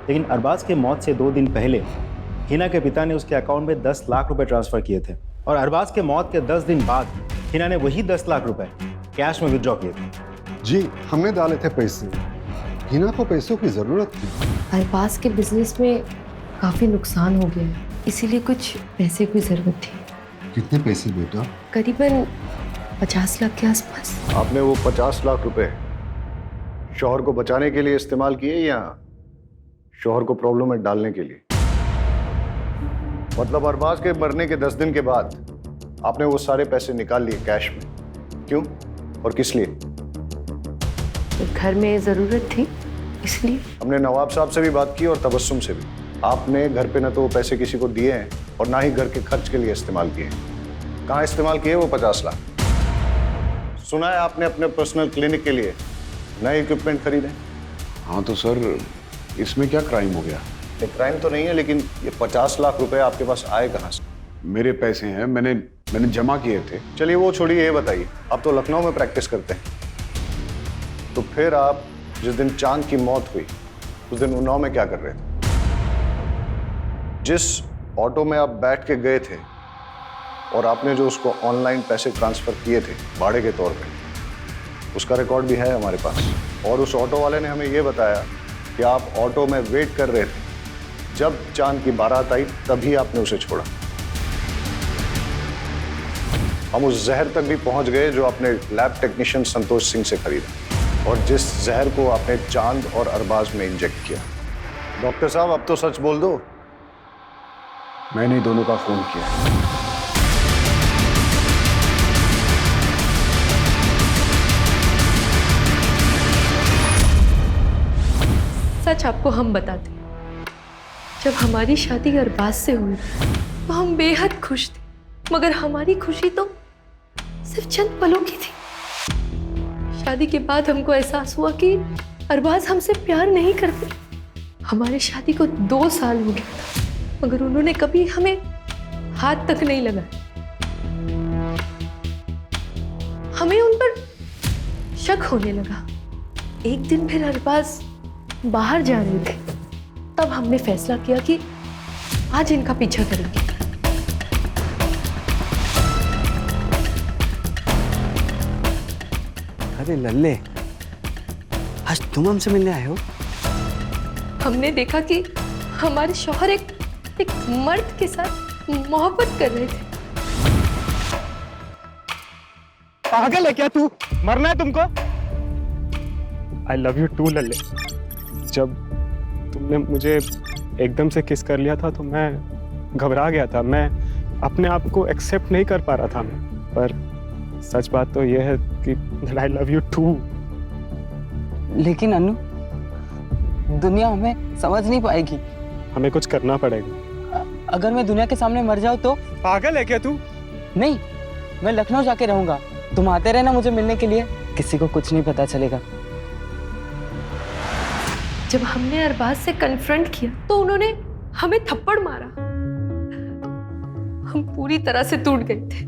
लेकिन अरबाज के मौत से 2 दिन पहले हिना के पिता ने उसके अकाउंट में 10 लाख रुपए ट्रांसफर किए थे और अरबाज के मौत के 10 दिन बाद हिना ने वही 10 लाख रुपए कैश में विड्रॉ किए थे। जी, हमने डाले थे पैसे। हिना को पैसों की जरूरत थी। अरबाज के बिजनेस में काफी नुकसान हो गया है, इसीलिए कुछ पैसे की जरूरत थी। कितने पैसे बेटा? करीबन 50 लाख के आसपास। आपने वो 50 लाख रुपए शौहर को बचाने के लिए इस्तेमाल किए या शौहर को प्रॉब्लम में डालने के लिए? मतलब अरबाज के मरने के 10 दिन के बाद आपने वो सारे पैसे निकाल लिए कैश में, क्यों और किस लिए? घर में जरूरत थी इसलिए। हमने नवाब साहब से भी बात की और तबस्सुम से भी। आपने घर पे न तो वो पैसे किसी को दिए हैं और ना ही घर के खर्च के लिए इस्तेमाल किए हैं। कहाँ इस्तेमाल किए वो 50 लाख? सुना है आपने अपने पर्सनल क्लिनिक के लिए नए इक्विपमेंट खरीदे। हाँ तो सर, इसमें क्या क्राइम हो गया? ये क्राइम तो नहीं है, लेकिन ये 50 लाख रुपए आपके पास आए कहाँ से? मेरे पैसे हैं, मैंने जमा किए थे। चलिए वो छोड़िए, ये बताइए, आप तो लखनऊ में प्रैक्टिस करते हैं, तो फिर आप जिस दिन चांद की मौत हुई उस दिन उन्नाव में क्या कर रहे थे? जिस ऑटो में आप बैठ के गए थे और आपने जो उसको ऑनलाइन पैसे ट्रांसफर किए थे भाड़े के तौर पे, उसका रिकॉर्ड भी है हमारे पास। और उस ऑटो वाले ने हमें ये बताया कि आप ऑटो में वेट कर रहे थे, जब चांद की बारात आई तभी आपने उसे छोड़ा। हम उस जहर तक भी पहुंच गए जो आपने लैब टेक्नीशियन संतोष सिंह से खरीदा और जिस जहर को आपने चांद और अरबाज में इंजेक्ट किया। डॉक्टर साहब, अब तो सच बोल दो। मैंने दोनों का फोन किया। सच आपको हम बताते, जब हमारी शादी अरबाज से हुई तो हम बेहद खुश थे, मगर हमारी खुशी तो सिर्फ चंद पलों की थी। शादी के बाद हमको एहसास हुआ कि अरबाज हमसे प्यार नहीं करते। हमारी शादी को 2 साल हो गया था, मगर उन्होंने कभी हमें हाथ तक नहीं लगाया। हमें उन पर शक होने लगा। एक दिन फिर अरबाज बाहर जा रहे थे, तब हमने फैसला किया कि आज इनका पीछा करेंगे। अरे लल्ले, आज तुम हमसे मिलने आए हो? हमने देखा कि हमारे शौहर एक मर्द के साथ मोहब्बत कर रहे थे। पागल है क्या तू? मरना है तुमको? आई लव यू टू लल्ले। जब तुमने मुझे एकदम से किस कर लिया था तो मैं घबरा गया था। मैं अपने आप को एक्सेप्ट नहीं कर पा रहा था पर सच बात तो यह है कि आई लव यू टू। लेकिन अनु, दुनिया हमें समझ नहीं पाएगी। हमें कुछ करना पड़ेगा। अगर मैं दुनिया के सामने मर जाऊं तो? पागल है क्या तू? नहीं, मैं लखनऊ जाके रहूंगा। तुम आते रहना मुझे मिलने के लिए, किसी को कुछ नहीं पता चलेगा। जब हमने अरबाज से कन्फ्रंट किया तो उन्होंने हमें थप्पड़ मारा। हम पूरी तरह से टूट गए थे।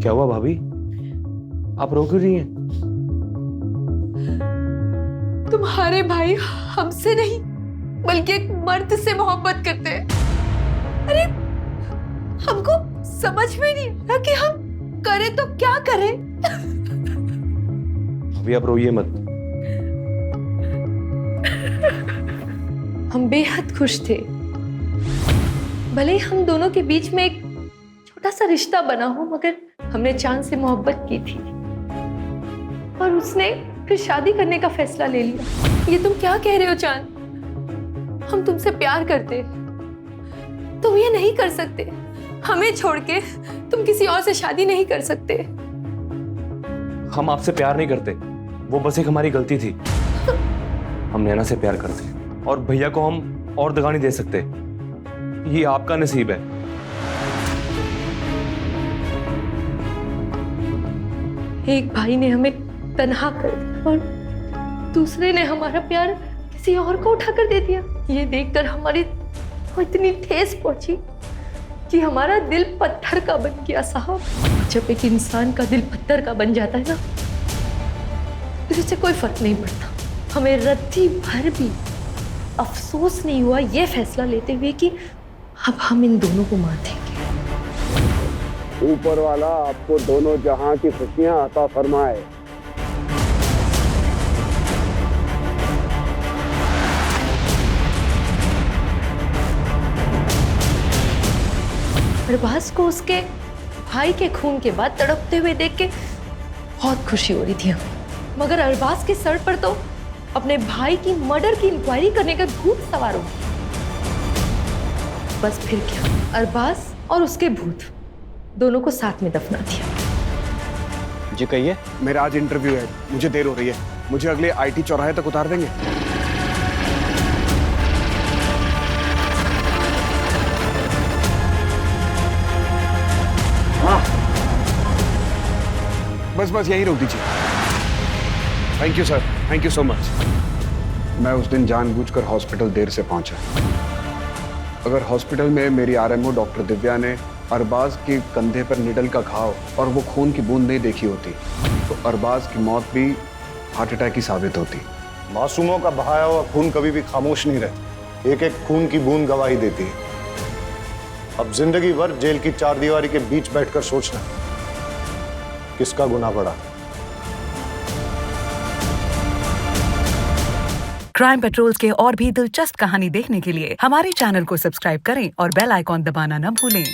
क्या हुआ भाभी? आप रो क्यों रही हैं? तुम्हारे भाई हमसे नहीं बल्कि एक मर्द से मोहब्बत करते हैं। अरे हमको समझ में नहीं आ कि हम करें तो क्या करें। अभी आप रोइए मत। हम बेहद खुश थे। भले ही हम दोनों के बीच में एक छोटा सा रिश्ता बना हो, मगर हमने चांद से मोहब्बत की थी और उसने फिर शादी करने का फैसला ले लिया। ये तुम क्या कह रहे हो चांद? हम तुमसे प्यार करते, तुम ये नहीं कर सकते। हमें छोड़ के तुम किसी और से शादी नहीं कर सकते। हम आपसे प्यार नहीं करते, वो बस एक हमारी गलती थी। हम नैना से प्यार करते और भैया को हम और दगा नहीं दे सकते। ये आपका नसीब है। एक भाई ने हमें तन्हा कर दिया और दूसरे ने हमारा प्यार किसी और को उठाकर दे दिया। ये देखकर हमारी वो इतनी ठेस पहुंची कि हमारा दिल पत्थर का बन गया साहब। जब एक इंसान का दिल पत्थर का बन जाता है ना, फिर उससे कोई फर्क नहीं पड़ता। हमें रत्ती भर भी अफसोस नहीं हुआ ये फैसला लेते हुए कि अब हम इन दोनों को मार देंगे। ऊपर वाला आपको दोनों जहां की खुशियां अता फरमाए। अरबाज को उसके भाई के खून के बाद तड़पते हुए देख के बहुत खुशी हो रही थी हमें, मगर अरबाज के सर पर तो अपने भाई की मर्डर की इंक्वायरी करने का भूत सवार हो गया। बस फिर क्या, अरबाज और उसके भूत दोनों को साथ में दफना दिया। जी कहिए। मेरा आज इंटरव्यू है, मुझे देर हो रही है, मुझे अगले आईटी चौराहे तक उतार देंगे? हाँ, बस यही रोक दीजिए। Thank you sir, thank you so much. मैं उस दिन जानबूझकर हॉस्पिटल देर से पहुंचा। अगर हॉस्पिटल में मेरी आरएमओ डॉक्टर दिव्या ने अरबाज के कंधे पर निडल का घाव और वो खून की बूंद नहीं देखी होती तो अरबाज की मौत भी हार्ट अटैक ही साबित होती। मासूमों का बहाया हुआ खून कभी भी खामोश नहीं रहता, एक एक खून की बूंद गवाही देती है। अब जिंदगी भर जेल की चारदीवारी के बीच बैठकर सोचना किसका गुनाह बढ़ा। क्राइम पेट्रोल्स के और भी दिलचस्प कहानी देखने के लिए हमारे चैनल को सब्सक्राइब करें और बेल आइकॉन दबाना न भूलें।